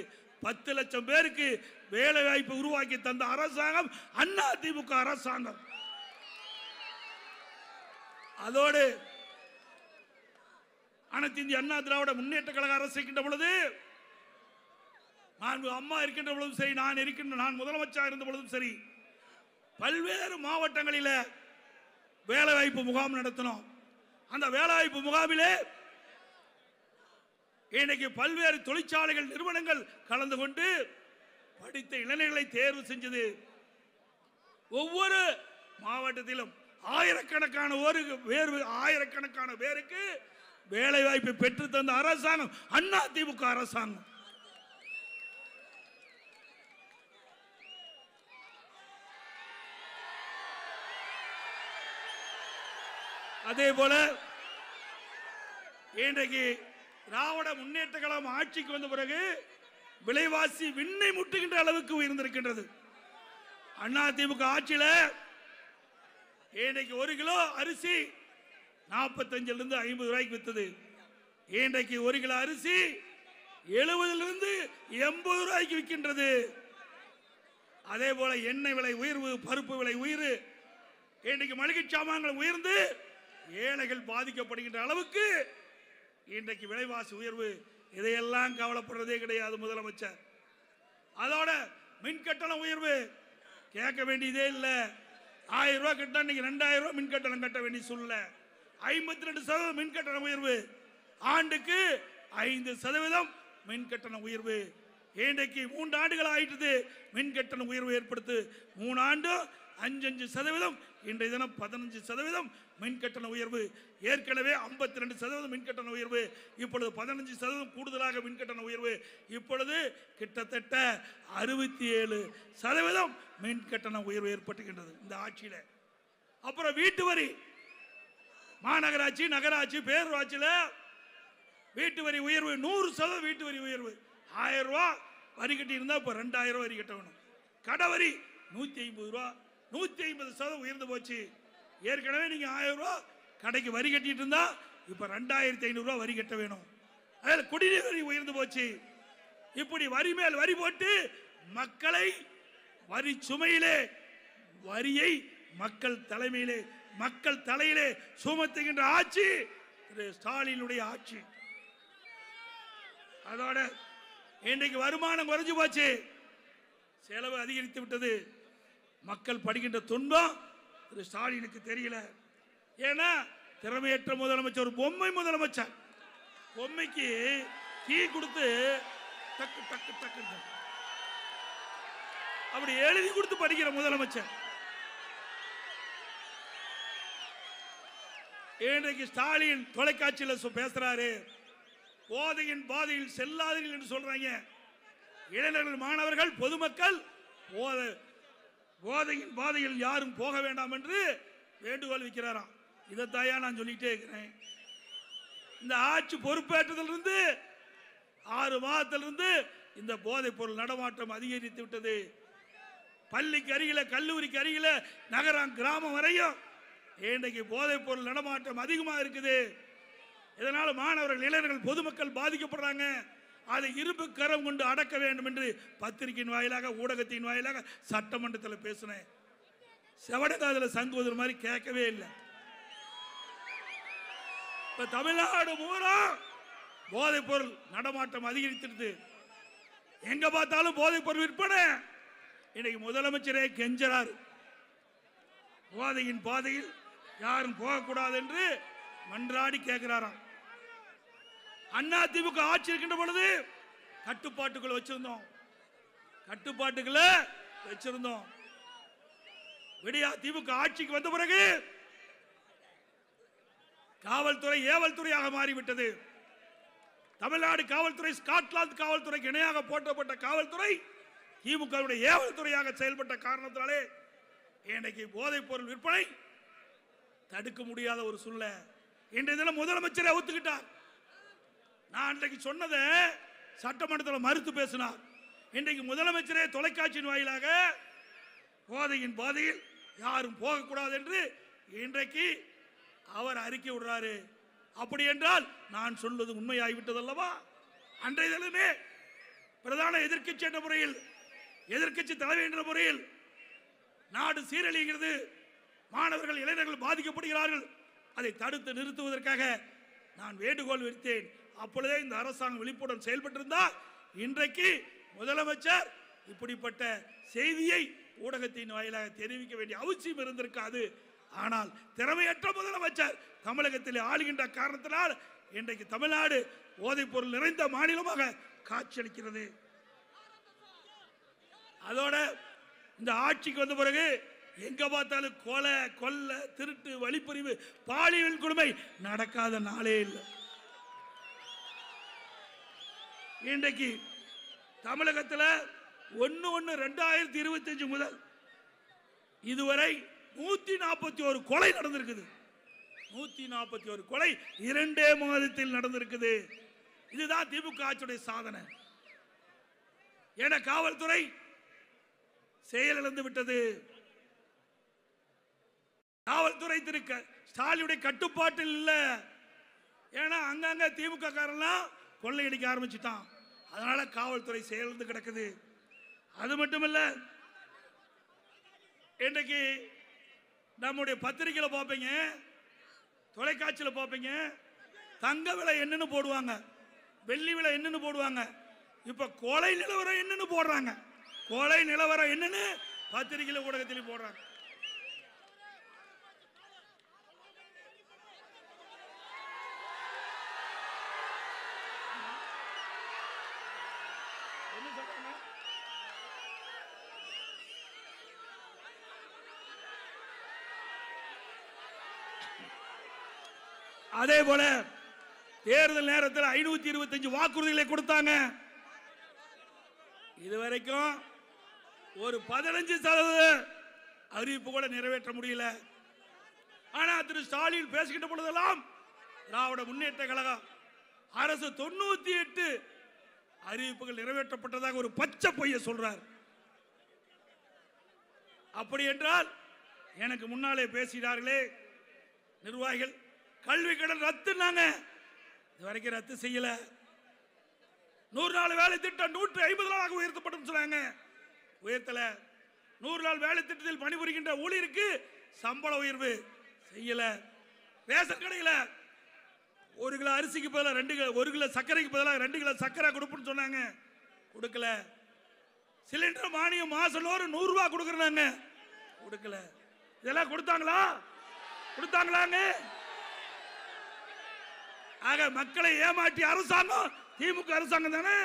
10 லட்சம் பேருக்கு வேலை வாய்ப்பு உருவாக்கி தந்த அரசாங்கம் அண்ணா திமுக அரசாங்கம். அதோடு அனைத்து இந்திய அண்ணா திராவிட முன்னேற்ற கழக அரசு இருக்கின்ற பொழுது, அம்மா இருக்கின்ற பொழுதும் சரி, நான் முதலமைச்சராக இருந்த பொழுதும் சரி, பல்வேறு மாவட்டங்களில் வேலைவாய்ப்பு முகாம் நடத்தினோம். அந்த வேலைவாய்ப்பு முகாமிலே இன்னைக்கு பல்வேறு தொழிற்சாலைகள், நிறுவனங்கள் கலந்து கொண்டு படித்த இளைஞர்களை தேர்வு செஞ்சது. ஒவ்வொரு மாவட்டத்திலும் ஆயிரக்கணக்கான பேருக்கு வேலை வாய்ப்பு பெற்று தந்த அரசாங்கம் அண்ணா திமுக அரசாங்கம். அதே போல இன்றைக்கு திராவிட முன்னேற்ற கழகம் ஆட்சிக்கு வந்த பிறகு விலைவாசி விண்ணை முட்டுகின்ற அளவுக்கு உயர்ந்திருக்கின்றது. அண்ணா திமுக ஆட்சியில் இன்றைக்கு 1 கிலோ அரிசி 45 50 ரூபாய்க்கு வித்தது. இன்றைக்கு 1 கிலோ அரிசி 70 80 ரூபாய்க்கு விற்கின்றது. அதே போல எண்ணெய் விலை உயர்வு, பருப்பு விலை உயர்வு, இன்றைக்கு மளிகை சாமான்கள் உயர்ந்து ஏழைகள் பாதிக்கப்படுகின்ற அளவுக்கு இன்றைக்கு விலைவாசி உயர்வு. இதையெல்லாம் கவலைப்படுறதே கிடையாது முதலமைச்சர். அதோட மின் கட்டண உயர்வு கேட்க வேண்டியதே இல்லை. 1000 ரூபாய் கட்டினா இன்னைக்கு 2000 ரூபாய் மின் கட்டணம் கட்ட வேண்டிய சூழ்நிலை. 52% மின் கட்டண உயர்வு. ஆண்டுக்கு 5% மின் கட்டண உயர்வு. இன்றைக்கு 3 ஆண்டுகள் ஆயிட்டது மின் கட்டண உயர்வு ஏற்படுத்து. 3 ஆண்டு 5% இன்றைய தினம் 15% மின் கட்டண உயர்வு. ஏற்கனவே 52% மின் கட்டண உயர்வு, இப்பொழுது 15% கூடுதலாக மின் கட்டண உயர்வு. இப்பொழுது கிட்டத்தட்ட 67% மின் கட்டண உயர்வு ஏற்பட்டுகின்றது இந்த ஆட்சியில. அப்புறம் வீட்டு வரி, மாநகராட்சி நகராட்சி பேரூராட்சியில வீட்டு வரி உயர்வு 100% வீட்டு வரி உயர்வு. 1000 ரூபாய் வரி கட்டி இருந்தா இப்ப 2000 வரி கட்ட வேணும். கடை வரி 150 ரூபாய், 150% உயர்ந்து போச்சு. ஏற்கனவே நீங்க 1000 ரூபாய் கடைக்கு வரி கட்டிட்டு இருந்தா இப்ப 2500 ரூபாய் வரி கட்ட வேணும். அதில் குடிநீர் வரி உயர்ந்து போச்சு. இப்படி வரி மேல் வரி போட்டு மக்களை வரி சுமையிலே, வரியை மக்கள் தலைமையிலே, மக்கள் தலையிலே சுமத்துகின்ற ஆட்சி திரு ஸ்டாலினுடைய ஆட்சி. அதோட இன்றைக்கு வருமானம் குறைஞ்சு போச்சு, செலவு அதிகரித்து விட்டது. மக்கள் படுகின்ற துன்பம் திரு ஸ்டாலினுக்கு தெரியல. ஏன்னா திறமையற்ற முதலமைச்சர், ஒரு பொம்மை முதலமைச்சர். பொம்மைக்கு கீ கொடுத்து டக்கு டக்கு டக்கு அப்படி எழுதி கொடுத்து படிக்கிற முதலமைச்சர். இன்றைக்கு ஸ்டாலின் தொலைக்காட்சியில் பேசுறாரு, போதையின் பாதையில் செல்லாதீர்கள் என்று சொல்றாங்க. இளைஞர்கள், மாணவர்கள், பொதுமக்கள் போதையின் பாதையில் யாரும் போக வேண்டாம் என்று வேண்டுகோள் வைக்கிறாராம். இதைத்தாயா நான் சொல்லிட்டே இருக்கிறேன். இந்த ஆட்சி பொறுப்பேற்றதிலிருந்து 6 மாதத்திலிருந்து இந்த போதைப் பொருள் நடமாட்டம் அதிகரித்து விட்டது. பள்ளிக்கு அருகில, கல்லூரிக்கு அருகில, நகரம் கிராமம் வரையும் இன்றைக்கு போதைப் பொருள் நடமாட்டம் அதிகமாக இருக்குது. இதனால மாணவர்கள், இளைஞர்கள், பொதுமக்கள் பாதிக்கப்படுறாங்க. அதை இரும்பு கரம் கொண்டு அடக்க வேண்டும் என்று பத்திரிகையின் வாயிலாக, ஊடகத்தின் வாயிலாக சட்டமன்றத்தில் பேசினேன். செவடகாதில் சங்குவதர் மாதிரி கேட்கவே இல்லை. இப்ப தமிழ்நாடு பூரா போதைப் பொருள் நடமாட்டம் அதிகரித்திருது. எங்க பார்த்தாலும் போதைப் பொருள் விற்பனை. இன்னைக்கு முதலமைச்சரே கெஞ்சறார், போதையின் பாதையில் யாரும் போகக்கூடாது என்று மன்றாடி கேட்கிறாராம். அண்ணா திமுக ஆட்சி இருக்கின்ற பொழுது கட்டுப்பாட்டுக்குள்ள வச்சிருந்தோம். விடியா திமுக ஆட்சிக்கு வந்த பிறகு காவல்துறை ஏவல் துறையாக மாறிவிட்டது. தமிழ்நாடு காவல்துறை ஸ்காட்லாந்து காவல்துறைக்கு இணையாக போற்றப்பட்ட காவல்துறை திமுக ஏவல் துறையாக செயல்பட்ட காரணத்தினாலே இன்றைக்கு போதைப் பொருள் விற்பனை தடுக்க முடியாத ஒரு சூழ்நிலை. இன்றைய தினம் முதலமைச்சரை ஒத்துக்கிட்டார். நான் அன்றைக்கு சொன்னதை சட்டமன்றத்தில் மறுத்து பேசினார். இன்றைக்கு முதலமைச்சரே தொலைக்காட்சியின் வாயிலாக போதையின் பாதையில் யாரும் போகக்கூடாது என்று இன்றைக்கு அவர் அறிக்கை விடுறாரு. அப்படி என்றால் நான் சொல்வது உண்மையாகிவிட்டது அல்லவா? அன்றைய தினமே பிரதான எதிர்க்கட்சி என்ற முறையில், எதிர்க்கட்சி தலைவர் என்ற முறையில் நாடு சீரழிகிறது, மாணவர்கள், இளைஞர்கள் பாதிக்கப்படுகிறார்கள். அதை தடுத்து நிறுத்துவதற்காக நான் வேண்டுகோள் விடுத்தேன். அப்பொழுதே இந்த அரசாங்கம் விழிப்புடன் செயல்பட்டிருந்தால் இன்றைக்கு முதலமைச்சர் இப்படிப்பட்ட செய்தியை ஊடகத்தின் வாயிலாக தெரிவிக்க வேண்டிய அவசியம் இருந்திருக்காது. ஆனால் திறமையற்ற முதலமைச்சர் தமிழகத்தில் ஆளுகின்ற காரணத்தினால் இன்றைக்கு தமிழ்நாடு போதைப் பொருள் நிறைந்த மாநிலமாக காட்சியளிக்கிறது. அதோட இந்த ஆட்சிக்கு வந்த பிறகு எங்க பார்த்தாலும் கொலை, கொள்ளை, திருட்டு, வழிப்பறிவு, பாலியல் கொடுமை நடக்காத நாளே இல்லை. இன்றைக்கு தமிழகத்தில் 1/1/2025 முதல் இதுவரை 141 கொலை நடந்திருக்குது. 141 கொலை 2 மாதத்தில் நடந்திருக்குது. இதுதான் திமுக ஆட்சியுடைய சாதனை. என காவல்துறை செயலிழந்து விட்டது. காவல்துறை திரு ஸ்டாலினுடைய கட்டுப்பாட்டில் இல்ல. ஏன்னா அங்கங்க திமுக காரெல்லாம் கொள்ளையடிக்க ஆரம்பிச்சுட்டான். அதனால காவல்துறை செயலிழந்து கிடக்குது. அது மட்டுமல்ல, இன்றைக்கு நம்முடைய பத்திரிகையில பார்ப்பீங்க, தொலைக்காட்சியில் பார்ப்பீங்க, தங்க விலை என்னன்னு போடுவாங்க, வெள்ளி விலை என்னன்னு போடுவாங்க. இப்ப கொலை நிலவரம் என்னன்னு போடுறாங்க. கொலை நிலவரம் என்னன்னு பத்திரிகையில ஊடகத்திலும் போடுறாங்க. அதே போல தேர்தல் நேரத்தில் 525 வாக்குறுதிகளை கொடுத்தாங்க. இதுவரைக்கும் ஒரு 15% அறிவிப்பு கூட நிறைவேற்ற முடியல. ஆனா திரு ஸ்டாலின் பேசுகின்ற பொழுதெல்லாம் திராவிட முன்னேற்ற கழகம் அரசு 98 அறிவிப்புகள் நிறைவேற்றப்பட்டதாக ஒரு பச்சை பொய்யை சொல்றார். அப்படி என்றால் எனக்கு முன்னாலே பேசினார்களே நிர்வாகிகள், கல்வி கடன் ரத்துனாங்க, இதுவரைக்கும் ரத்து செய்யல. 100 நாள் வேலை திட்டம் 150 நாளாக உயர்த்தப்படும் சொன்னாங்க, உயர்த்தல. 100 நாள் வேலை திட்டத்தில் பணிபுரிகின்ற ஊழியருக்கு சம்பள உயர்வு செய்யல. ரேஷன் கடையில் 1 கிலோ அரிசிக்கு பதிலாக 2 கிலோ, 1 கிலோ சர்க்கரைக்கு பதிலாக 2 கிலோ சர்க்கரை கொடுப்புன்னு சொன்னாங்க, கொடுக்கல. சிலிண்டர் மானியம் மாசம் 100 ரூபாய் கொடுக்கறாங்க, கொடுக்கல. இதெல்லாம் கொடுத்தாங்களா? கொடுத்தாங்களாங்க? ஆக மக்களை ஏமாற்றி அரசாங்கம் திமுக அரசாங்கம் தானே,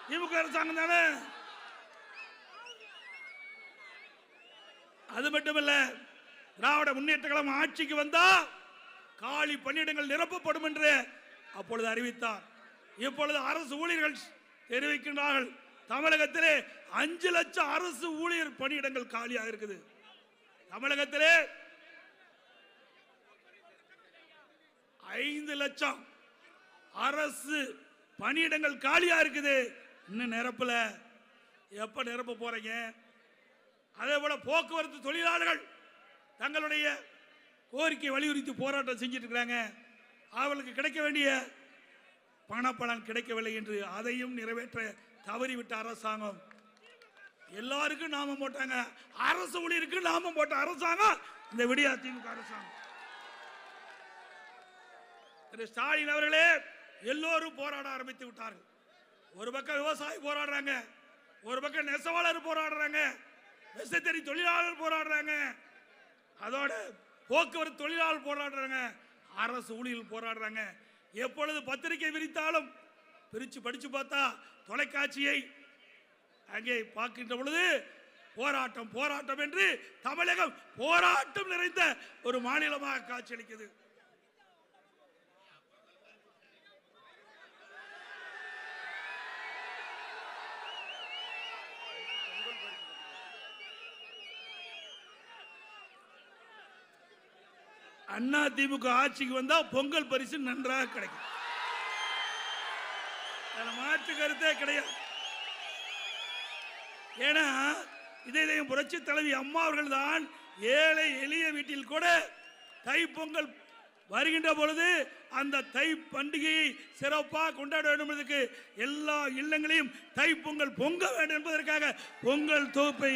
திமுக அரசாங்கம் தானே. அது மட்டுமல்ல, திராவிட முன்னேற்ற கழகம் ஆட்சிக்கு வந்தா காலி பணியிடங்கள் நிரப்பப்படும் என்று அப்பொழுது அறிவித்தார். இப்பொழுது அரசு ஊழியர்கள் தெரிவிக்கின்றார்கள், தமிழகத்திலே 5 லட்சம் அரசு ஊழியர் பணியிடங்கள் காலியாக இருக்குது. தமிழகத்திலே 5 லட்சம் அரசு பணியிடங்கள் காலியா இருக்குது, இன்னும் நிரப்பல. எப்ப நிரப்ப போறீங்க? அதே போல போக்குவரத்து தொழிலாளர்கள் தங்களுடைய கோரிக்கை வலியுறுத்தி போராட்டம் செஞ்சிட்டு இருக்காங்க. அவர்களுக்கு கிடைக்க வேண்டிய பணப்பலன் கிடைக்கவில்லை என்று அதையும் நிறைவேற்ற தவறிவிட்ட அரசாங்கம். எல்லாருக்கும் நாமம் போட்டாங்க, அரசு ஊழியருக்கு நாமம் போட்ட அரசாங்கம் இந்த விடியா திமுக அரசாங்கம். திரு ஸ்டாலின் அவர்களே, எல்லோரும் போராட ஆரம்பித்து விட்டார்கள். ஒரு பக்கம் விவசாயி போராடுறாங்க, ஒரு பக்கம் நெசவாளர் போராடுறாங்க, விசைத்தறி தொழிலாளர் போராடுறாங்க, அதோட போக்குவரத்து தொழிலாளர் போராடுறாங்க, அரசு ஊழியர்கள் போராடுறாங்க. எப்பொழுது பத்திரிகை விரித்தாலும் பிரிச்சு படிச்சு பார்த்தா தொலைக்காட்சியை அங்கே பார்க்கின்ற பொழுது போராட்டம் போராட்டம் என்று தமிழகம் போராட்டம் நிறைந்த ஒரு மாநிலமாக காட்சியளிக்கிறது. அண்ணா திமுக ஆட்சிக்கு வந்தா பொங்கல் பரிசு நன்றாக கிடைக்கும், மாற்று கருத்தே கிடையாது. ஏன்னா இதையும் புரட்சி தலைவி அம்மா அவர்கள் தான் ஏழை எளிய வீட்டில் கூட தை பொங்கல் வருகின்ற பொழுது அந்த தை பண்டிகையை சிறப்பாக கொண்டாட வேண்டும் என்பதற்கு எல்லா இல்லங்களையும் தை பொங்கல் பொங்க வேண்டும் என்பதற்காக பொங்கல் தொகுப்பை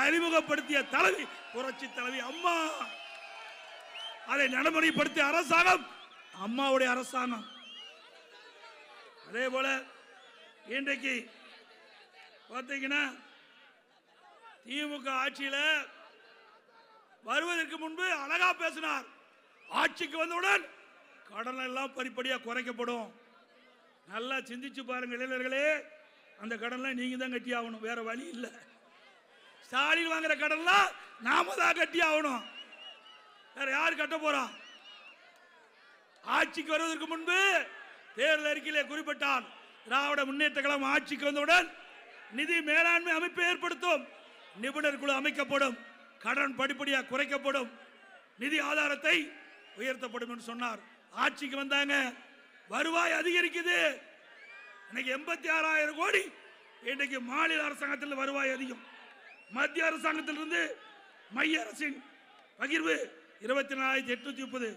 அறிமுகப்படுத்திய தலைவி புரட்சி தலைவி அம்மா. அதை நடைமுறைப்படுத்திய அரசாங்கம் அம்மாவுடைய அரசாங்கம். அதே போல இன்றைக்கு பார்த்தீங்கன்னா திமுக ஆட்சியில் வருவதற்கு முன்பு அழகா பேசினார், ஆட்சிக்கு வந்தவுடன் கடன் எல்லாம் படிப்படியாக குறைக்கப்படும். நல்லா சிந்திச்சு பாருங்க இளைஞர்களே, அந்த கடன்லாம் நீங்க தான் கட்டி ஆகணும், வேற வழி இல்லை. ஸ்டாலின் வாங்குற கடன்லாம் நாம தான் கட்டி ஆகணும், வேற யார் கட்ட போறா? ஆட்சிக்கு வருவதற்கு முன்பு தேர்தல் அறிக்கையிலே குறிப்பிட்டார், திராவிட முன்னேற்ற கழகம் ஆட்சிக்கு வந்தவுடன் நிதி மேலாண்மை அமைப்பை ஏற்படுத்தும், நிபுணர் குழு அமைக்கப்படும், கடன் படிப்படியாக குறைக்கப்படும், நிதி ஆதாரத்தை உயர்த்தப்படும் என்று சொன்னார். ஆட்சிக்கு வந்தாங்க, வருவாய் அதிகரிக்குது. இன்னைக்கு 86,000 கோடி இன்றைக்கு மாநில அரசாங்கத்தில் வருவாய் அதிகம். மத்திய அரசாங்கத்திலிருந்து மைய அரசின் பகிர்வு 24,830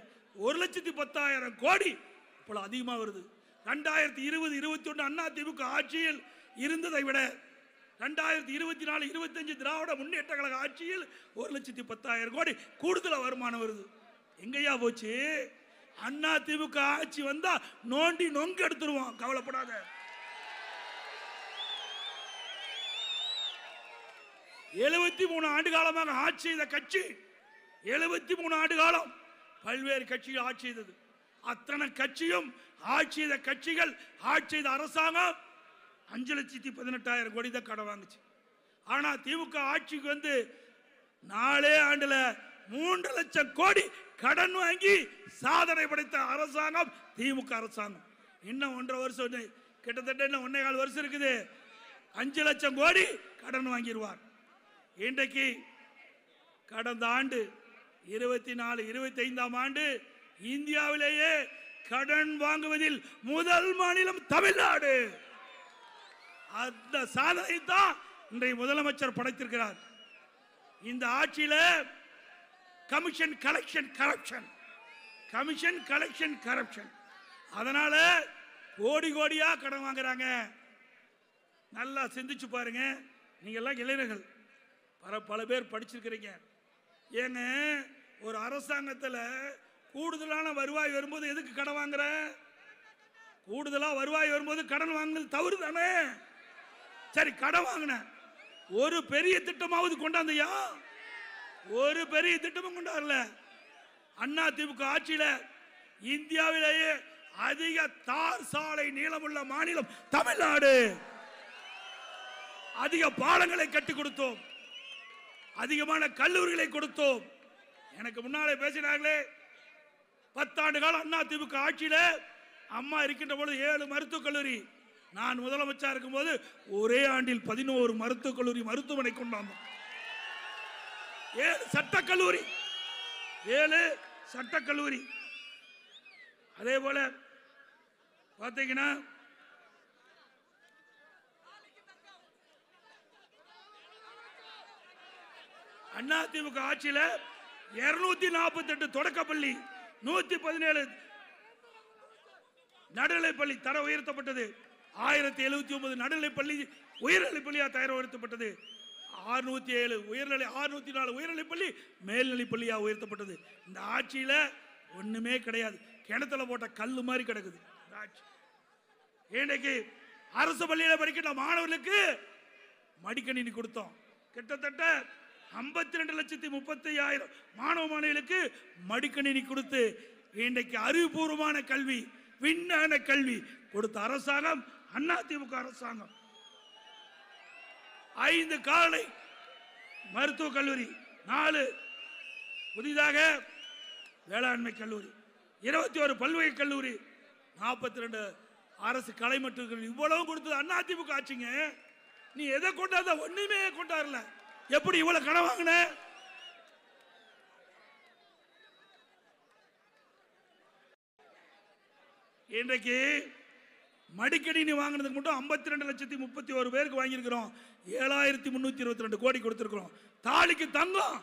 1,10,000 கோடி இப்போது அதிகமாக வருது. 2020-21 அண்ணா திமுக ஆட்சியில் இருந்ததை விட 2024-25 திராவிட முன்னேற்ற கழக ஆட்சியில் 1,10,000 கோடி கூடுதல் வருமானம் வருது. எங்கயா போச்சு? அண்ணா திமுக ஆட்சி வந்தா நோண்டி நொங்கு எடுத்துருவோம், கவலைப்படாத. 73 ஆண்டு காலமாக ஆட்சி செய்த கட்சி, 73 ஆண்டு காலம் பல்வேறு கட்சிகள் ஆட்சி செய்தது. அத்தனை கட்சியும் ஆட்சி செய்த கட்சிகள், ஆட்சி செய்த அரசாங்கம் 5,18,000 கோடி தான் கடன் வாங்குச்சு. ஆனா திமுக ஆட்சிக்கு வந்து 4 ஆண்டுல 3 லட்சம் கோடி கடன் வாங்கி சாதனை படைத்த அரசாங்கம் திமுக அரசாங்கம். இன்னும் 1.5 வருஷம், கிட்டத்தட்ட இன்னும் 1.25 வருஷம் இருக்குது. 5 லட்சம் கோடி கடன் வாங்கிடுவார். இன்றைக்கு கடந்த ஆண்டு 24-25ஆம் ஆண்டு இந்தியாவிலேயே கடன் வாங்குவதில் முதல் மாநிலம் தமிழ்நாடு. அந்த சாதனை தான் இன்றைய முதலமைச்சர் படைத்திருக்கிறார். இந்த ஆட்சியில commission collection corruption, commission collection corruption, அதனால கோடி கோடியா கடன் வாங்குறாங்க. நல்லா சிந்திச்சு பாருங்க. நீங்க எல்லாம் இளைஞர்கள், பல பேர் படிச்சிருக்கிறீங்க. ஏங்க ஒரு அரசாங்கத்தில் கூடுதலான வருவாய் வரும்போது எதுக்கு கடன் வாங்குற? கூடுதலா வருவாய் வரும்போது கடன் வாங்குறது தவறு தானே? சரி, கடன் வாங்கின ஒரு பெரிய திட்டமாவது கொண்டாந்தியா? ஒரு பெரிய திட்டமும் கொண்டாடல. அண்ணா திமுக ஆட்சியில இந்தியாவிலேயே அதிக தார் சாலை நீளமுள்ள மாநிலம் தமிழ்நாடு. அதிக பாலங்களை கட்டி கொடுத்தோம், அதிகமான கல்லூரிகளை கொடுத்தோம். எனக்கு முன்னாலே பேசினார்களே, 10 ஆண்டு காலம் அண்ணா திமுக ஆட்சியில அம்மா இருக்கின்ற பொழுது 7 மருத்துவக் கல்லூரி, நான் முதலமைச்சர் இருக்கும் போது ஒரே ஆண்டில் 11 மருத்துவக் கல்லூரி மருத்துவமனை கொண்டாந்தோம். 7 சட்டக்கல்லூரி, 7 சட்டக்கல்லூரி. அதே போல பாத்தீங்கன்னா அண்ணா திமுக ஆட்சியில 248 தொடக்கப்பள்ளி, 117 நடுநிலைப்பள்ளி தரம் உயர்த்தப்பட்டது. 1079 நடுநிலைப்பள்ளி உயர்நிலைப்பள்ளியா தரம் உயர்த்தப்பட்டது. 607 உயர்நிலை, 604 உயர்நிலைப்பள்ளி மேல்நிலைப்பள்ளியா உயர்த்தப்பட்டது. இந்த ஆட்சியில ஒண்ணுமே கிடையாது, கிணத்துல போட்ட கல்லு மாதிரி கிடக்குது. இன்னைக்கு அரசு பள்ளியில படிக்கின்ற மாணவர்களுக்கு மடிக்கணினி கொடுத்தோம். கிட்டத்தட்ட 52,30,000 மாணவ மாணவிகளுக்கு மடிக்கணினி கொடுத்து இன்றைக்கு அறிவுபூர்வமான கல்வி, விஞ்ஞான கல்வி கொடுத்த அரசாங்கம் அண்ணா திமுக அரசாங்கம். 5 காலை மருத்துவக் கல்லூரி, 4 புதிதாக வேளாண்மை கல்லூரி, 21 பல்வகை கல்லூரி, 42 அரசு கலை மற்றும் கல்லூரி, இவ்வளவு கொடுத்தது அண்ணா திமுக ஆட்சிங்க. நீ எதை கொண்டாத? ஒண்ணுமே கொண்டாடல. எப்படி இவ்வளவு கடன் வாங்கின? இன்றைக்கு மடிக்கணினி வாங்கினதுக்கு மட்டும் 52,31,000 பேருக்கு வாங்கியிருக்கிறோம். 7,322 கோடி கொடுத்திருக்கிறோம். தாலிக்கு தங்கம்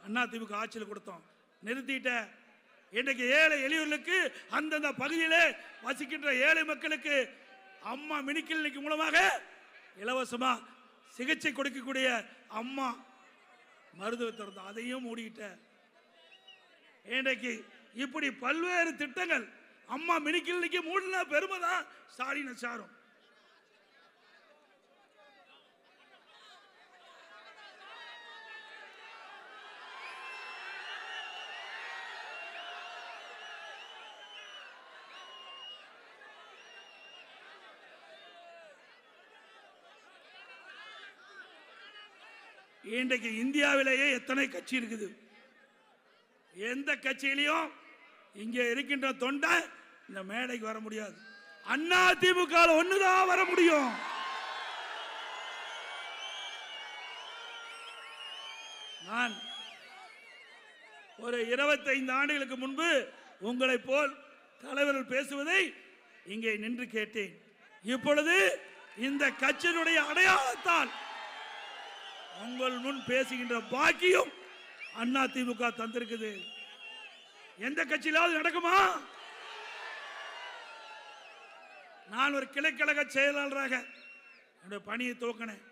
அண்ணா திமுக ஆட்சியில் கொடுத்தோம், நிறுத்திட்ட. இன்றைக்கு ஏழை எளியோர்களுக்கு, அந்தந்த பகுதியிலே வசிக்கின்ற ஏழை மக்களுக்கு அம்மா மினி கிளினிக் மூலமாக இலவசமா சிகிச்சை கொடுக்கக்கூடிய அம்மா மருத்துவ, அதையும் மூடிட்ட. இன்றைக்கு இப்படி பல்வேறு திட்டங்கள். அம்மா மினி கிளினிக் மூடின பெருமை தான் ஸ்டாலின் சாரும். இன்றைக்கு இந்தியாவிலேயே எத்தனை கட்சி இருக்குது? எந்த கட்சியிலையும் இங்கே இருக்கின்ற தொண்டை இந்த மேடைக்கு வர முடியாது. அண்ணா திமுக ஒண்ணுதான் வர முடியும். நான் ஒரு 25 ஆண்டுகளுக்கு முன்பு உங்களை போல் தலைவர்கள் பேசுவதை இங்கே நின்று கேட்டேன். இப்பொழுது இந்த கட்சியினுடைய அடையாளத்தால் உங்கள் முன் பேசுகின்ற பாக்கியம் அண்ணா திமுக தந்திருக்குது. எந்த கட்சியிலாவது நடக்குமா? நான் ஒரு கிளைக்கழக செயலாளராக என்னுடைய பணியை துவக்கினேன்.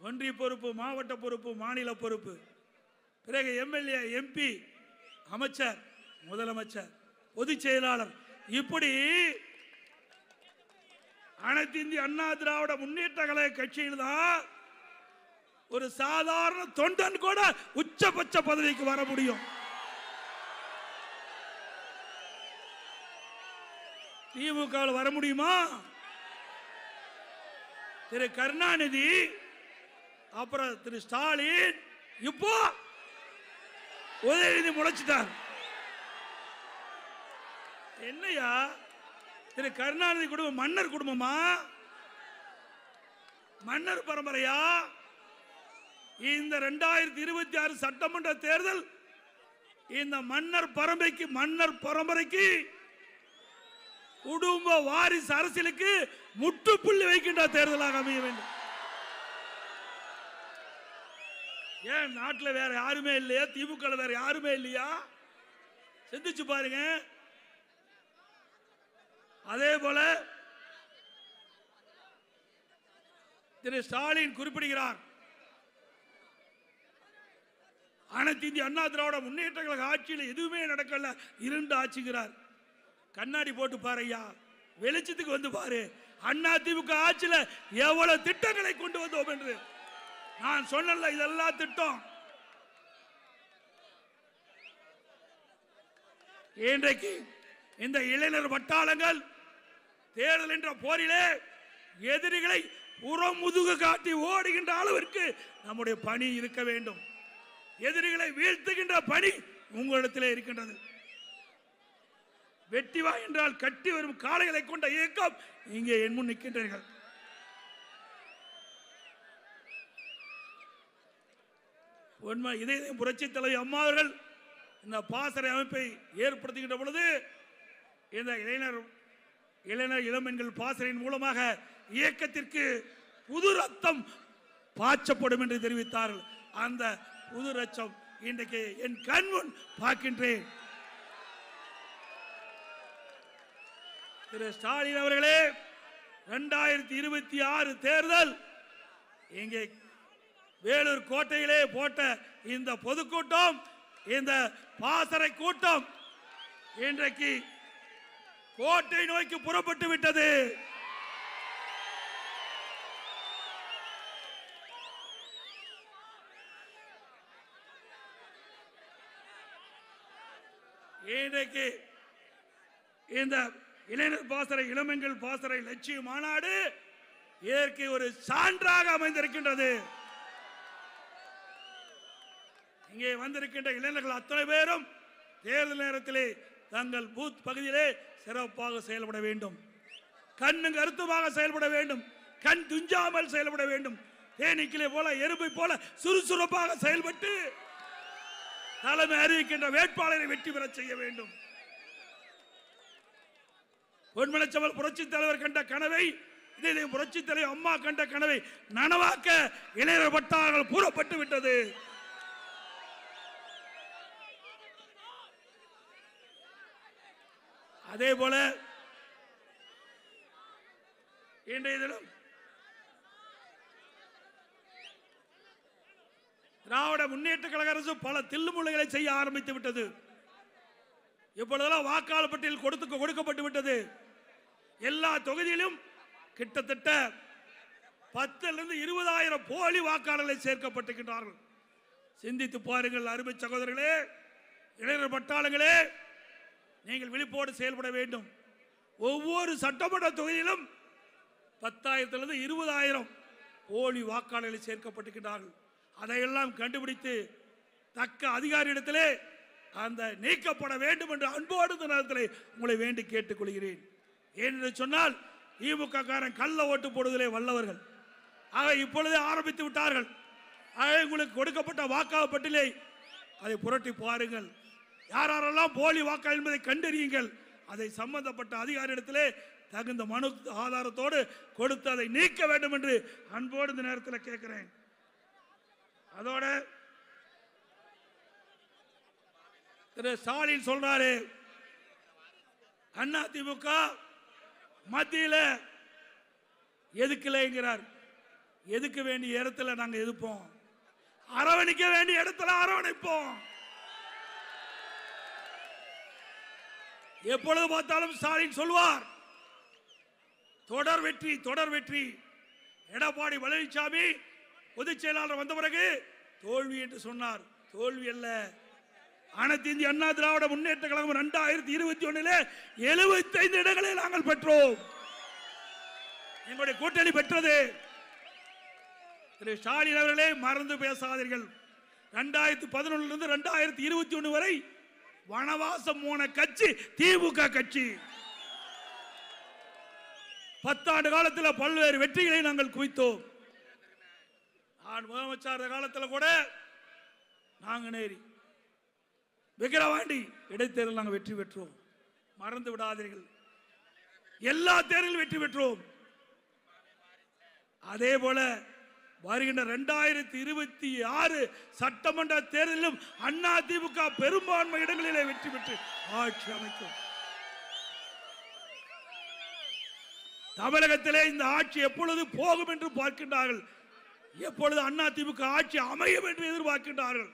ஒன்றிய பொறுப்பு, மாவட்ட பொறுப்பு, மாநில பொறுப்பு, பிறகு எம்எல்ஏ, எம்பி, அமைச்சர், முதலமைச்சர், பொதுச் செயலாளர், இப்படி அனைத்து இந்திய அண்ணா திராவிட முன்னேற்ற கழக கட்சியில் தான் ஒரு சாதாரண தொண்டன் கூட உச்சபட்ச பதவிக்கு வர முடியும். திமுக வர முடியுமா? திரு கருணாநிதி, அப்புறம் திரு ஸ்டாலின், இப்போ உதயநிதி முளைச்சிட்டார். என்னையா திரு கருணாநிதி குடும்பம் மன்னர் குடும்பமா? மன்னர் பரம்பரையா? இந்த 2026 சட்டமன்ற தேர்தல் இந்த மன்னர் பரம்பரைக்கு குடும்ப வாரிசு அரசியலுக்கு முற்றுப்புள்ளி வைக்கின்ற தேர்தலாக அமைய வேண்டும். ஏன் நாட்டில் வேற யாருமே இல்லையா? திமுக வேற யாருமே இல்லையா? சிந்திச்சு பாருங்க. அதே போல திரு ஸ்டாலின் குறிப்பிடுகிறார், அனைத்து இந்திய அண்ணா திராவிட முன்னேற்ற கழக ஆட்சியில் எதுவுமே நடக்கல, இருண்டு ஆட்சிங்கிறார். கண்ணாடி போட்டு பாருயா, வெளிச்சத்துக்கு வந்து பாரு, அண்ணா திமுக ஆட்சியில் எவ்வளவு திட்டங்களை கொண்டு வந்தோம் என்று. நான் சொன்னல, இதெல்லாம் திட்டம். இன்றைக்கு இந்த இளைஞர் வட்டாளங்கள் தேர்தல் என்ற போரிலே எதிரிகளை புறமுதுகு காட்டி ஓடுகின்ற அளவிற்கு நம்முடைய பணி இருக்க வேண்டும். எதிரிகளை வீழ்த்துகின்ற பணி உங்களிடத்திலே இருக்கின்றது. வெட்டிவா என்றால் கட்டி வரும் காளைகளை கொண்ட இயக்கம் இங்கே என் முன் நிற்கின்றீர்கள். உண்மை இதயம் புரட்சி தலைவி அம்மா அவர்கள் இந்த பாசறை அமைப்பை ஏற்படுத்துகின்ற பொழுது இந்த இளைஞர் இளம்பெண்கள் பாசறையின் மூலமாக இயக்கத்திற்கு புது ரத்தம் பாய்ச்சப்படும் என்று தெரிவித்தார்கள். அந்த புது ரத்தம் இன்றைக்கு என் கண்முன் பார்க்கின்றேன். திரு ஸ்டாலின் அவர்களே, 2026 தேர்தல் இங்கே வேலூர் கோட்டையிலே போட்ட இந்த பொதுக்கூட்டம், இந்த பாசறை கூட்டம் இன்றைக்கு கோட்டை நோக்கி புறப்பட்டு விட்டது. இன்றைக்கு இந்த இளைஞர் பாசறை இளம்பெண்கள் பாசறை லட்சிய மாநாடு இதற்கு ஒரு சான்றாக அமைந்திருக்கின்றது. இங்கே வந்திருக்கின்ற இளைஞர்கள் அத்தனை பேரும் தேர்தல் நேரத்திலே தங்கள் பூத் பகுதியிலே சிறப்பாக செயல்பட வேண்டும். கண்ணு கருத்துமாக செயல்பட வேண்டும். கண் துஞ்சாமல் செயல்பட வேண்டும். தேனீக்கிலே போல எறும்பை போல சுறுசுறுப்பாக செயல்பட்டு தலைமை அறிவிக்கின்ற வேட்பாளரை வெற்றி பெற செய்ய வேண்டும். பொன்மனச்செம்மல் புரட்சி தலைவர் கண்ட கனவை, இதே புரட்சி தலைவர் அம்மா கண்ட கனவை நனவாக்க இளைஞர் வட்டாளர்கள் கூறப்பட்டு விட்டது. அதே போல இன்றைய தினம் திராவிட முன்னேற்ற கழக அரசு பல தில்லுமுள்ளுகளை செய்ய ஆரம்பித்து விட்டது. இப்பொழுதெல்லாம் வாக்காளர் பட்டியல் கொடுக்கப்பட்டு விட்டது. எல்லா தொகுதியிலும் கிட்டத்தட்ட 10,000 to 20,000 போலி வாக்காளர்களை சேர்க்கப்பட்டிருக்கிறார்கள். சிந்தித்து பாருங்கள் அருமை சகோதரர்களே, இளைஞர் பட்டாளங்களே, நீங்கள் விழிப்போடு செயல்பட வேண்டும். ஒவ்வொரு சட்டமன்ற தொகுதியிலும் 10,000 to 20,000 போலி வாக்காளர்களை சேர்க்கப்பட்டிருக்கிறார்கள். அதையெல்லாம் கண்டுபிடித்து தக்க அதிகாரியிடத்திலே அந்த நீக்கப்பட வேண்டும் என்று அன்போடு இந்த நேரத்தில் உங்களை வேண்டி கேட்டுக் கொள்கிறேன். ஏனென்று சொன்னால் திமுக காரன் கள்ள ஓட்டு போடுவதிலே வல்லவர்கள். ஆக இப்பொழுதே ஆரம்பித்து விட்டார்கள். ஆக உங்களுக்கு கொடுக்கப்பட்ட வாக்காளர் பட்டியலை அதை புரட்டி பாருங்கள். யாரெல்லாம் போலி வாக்காளர் என்பதை கண்டறியுங்கள். அதை சம்பந்தப்பட்ட அதிகாரியிடத்திலே தகுந்த மனு ஆதாரத்தோடு கொடுத்து அதை நீக்க வேண்டும் என்று அன்போடு இந்த நேரத்தில் கேட்கிறேன். அதோட திரு ஸ்டாலின் சொல்றாரு, அண்ணா திமுக மத்தியில் எதுக்கலைங்கிறார். எதுக்க வேண்டிய இடத்துல நாங்க எதுப்போம், அரவணைக்க வேண்டிய இடத்துல அரவணைப்போம். எப்பொழுது பார்த்தாலும் ஸ்டாலின் சொல்வார் தொடர் வெற்றி தொடர் வெற்றி. எடப்பாடி பழனிசாமி பொதுச் செயலாளர் வந்த பிறகு தோல்வி என்று சொன்னார். தோல்வி அல்ல. அனைத்து இந்திய அண்ணா திராவிட முன்னேற்ற கழகம் 2021 75 இடங்களை நாங்கள் பெற்றோம். எங்களுடைய கூட்டணி பெற்றது. திரு ஸ்டாலின் அவர்களே, மறந்து பேசாதீர்கள். 2011 2021 வரை வனவாசம் போன கட்சி திமுக கட்சி. 10 ஆண்டு காலத்தில் பல்வேறு வெற்றிகளை நாங்கள் குவித்தோம். நான் முதலமைச்சர் காலத்தில் கூட நாங்குநேரி, விக்கிரவாண்டி இடைத்தேர்தல் நாங்கள் வெற்றி பெற்றோம். மறந்து விடாதீர்கள். எல்லா தேர்தலிலும் வெற்றி பெற்றோம். அதே போல வருகின்ற 2026 சட்டமன்ற தேர்தலிலும் அண்ணா திமுக பெரும்பான்மை இடங்களிலே வெற்றி பெற்று ஆட்சி அமைக்கும். தமிழகத்திலே இந்த ஆட்சி எப்பொழுது போகும் என்று பார்க்கின்றார்கள். எப்பொழுது அண்ணா திமுக ஆட்சி அமையும் என்று எதிர்பார்க்கின்றார்கள்.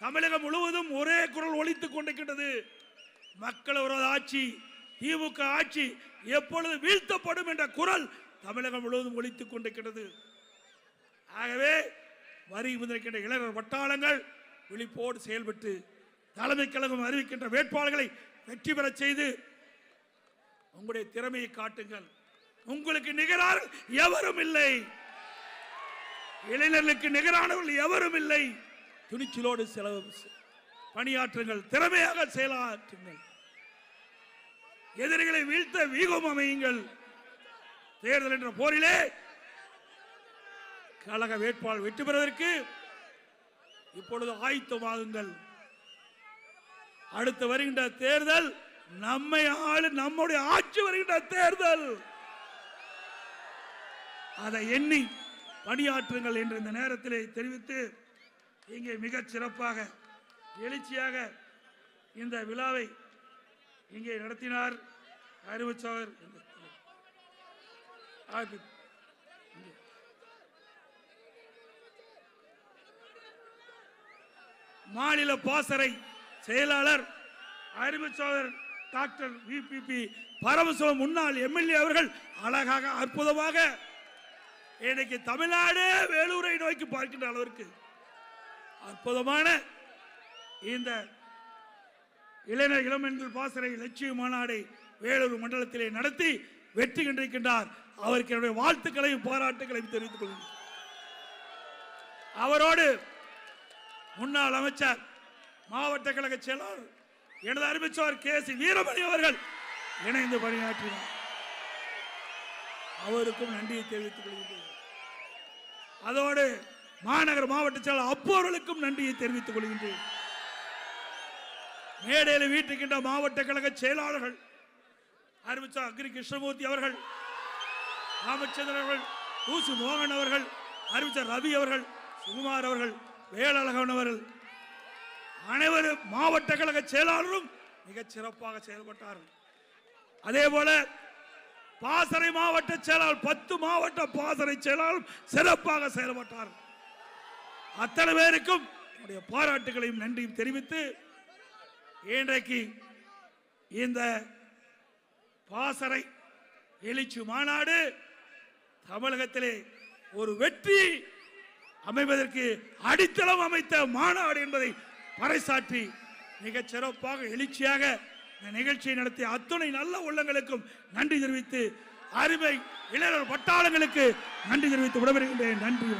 தமிழகம் முழுவதும் ஒரே குரல் ஒலித்துக் கொண்டிருக்கின்றது. மக்கள் விரோத ஆட்சி, திமுக ஆட்சி எப்பொழுது வீழ்த்தப்படும் என்ற குரல் தமிழகம் முழுவதும் ஒலித்துக் கொண்டிருக்கிறது. ஆகவே வரி முதலிக்கின்ற இளைஞர் வட்டாளங்கள் விழிப்போடு செயல்பட்டு தலைமை கழகம் அறிவிக்கின்ற வேட்பாளர்களை வெற்றி பெற செய்து உங்களுடைய திறமையை காட்டுங்கள். உங்களுக்கு நிகரான எவரும் இல்லை. இளைஞர்களுக்கு நிகரானவர்கள் எவரும் இல்லை. துணிச்சலோடு செலவு பணியாற்றுங்கள், திறமையாக செயலாற்றுங்கள், எதிரிகளை வீழ்த்த வீகம் அமையுங்கள். தேர்தல் என்ற போரிலே கழக வேட்பாளர் வெற்றி பெறுவதற்கு இப்பொழுது ஆயத்தமாகுங்கள். அடுத்து வருகின்ற தேர்தல் நம்மை ஆளு, நம்முடைய ஆட்சி வருகின்ற தேர்தல். அதை எண்ணி பணியாற்றுங்கள் என்று இந்த நேரத்திலே தெரிவித்து, இங்கே மிகச் சிறப்பாக எழுச்சியாக இந்த விழாவை இங்கே நடத்தினார் அறிவுச்சவர் மாநில பாசறை செயலாளர் அறிவுச்சவர் டாக்டர் விபிபி பரமசிவம் முன்னாள் எம்எல்ஏ அவர்கள் அழகாக அற்புதமாக இன்னைக்கு தமிழ்நாடு வேலூரை நோக்கி பார்க்கின்ற அளவிற்கு அற்புதமான இந்த இளைஞர் இளம்பெண்கள் பாசறை லட்சிய மாநாடை வேலூர் மண்டலத்திலே நடத்தி வெற்றி கண்டிருக்கின்றார். அவருக்கு என்னுடைய வாழ்த்துக்களையும் பாராட்டுகளையும் தெரிவித்துக் கொள்கிறேன். அவரோடு முன்னாள் அமைச்சர், மாவட்ட கழக செயலாளர் எனது அறிவிச்சவர் கே.சி. வீரமணி அவர்கள் இணைந்து பணியாற்றினார். அவருக்கும் நன்றியை தெரிவித்துக் கொள்கிறேன். அதோடு மாநகர மாவட்ட செயலாளர் அப்பு அவர்களுக்கும் நன்றியை தெரிவித்துக் கொள்கின்றேன். மேடையில் வீட்டுக்கின்ற மாவட்ட கழக செயலாளர்கள் அறிவிச்சர் அக்ரி கிருஷ்ணமூர்த்தி அவர்கள், ராமச்சந்திரன் அவர்கள், தூசு மோகன் அவர்கள், அறிவிச்சர் ரவி அவர்கள், சுகுமார் அவர்கள், வேலழகன் அவர்கள், அனைவரும் மாவட்ட கழக செயலாளரும் மிகச் சிறப்பாக செயல்பட்டார்கள். அதே போல பாசறை மாவட்ட செயலாளர் 10 மாவட்ட பாசறை செயலாளரும் சிறப்பாக செயல்பட்டார்கள். அத்தனை பேருக்கும் பாராட்டுகளையும் நன்றியும் தெரிவித்து, இன்றைக்கு இந்த பாசறை எழுச்சி மாநாடு தமிழகத்திலே ஒரு வெற்றி அமைவதற்கு அடித்தளம் அமைத்த மாநாடு என்பதை பறைசாற்றி மிகச் சிறப்பாக எழுச்சியாக இந்த நிகழ்ச்சியை நடத்திய அத்துணை நல்ல உள்ளங்களுக்கும் நன்றி தெரிவித்து, அருமை இளைஞர் வட்டாளங்களுக்கு நன்றி தெரிவித்து விடைபெறுகின்றேன். நன்றி.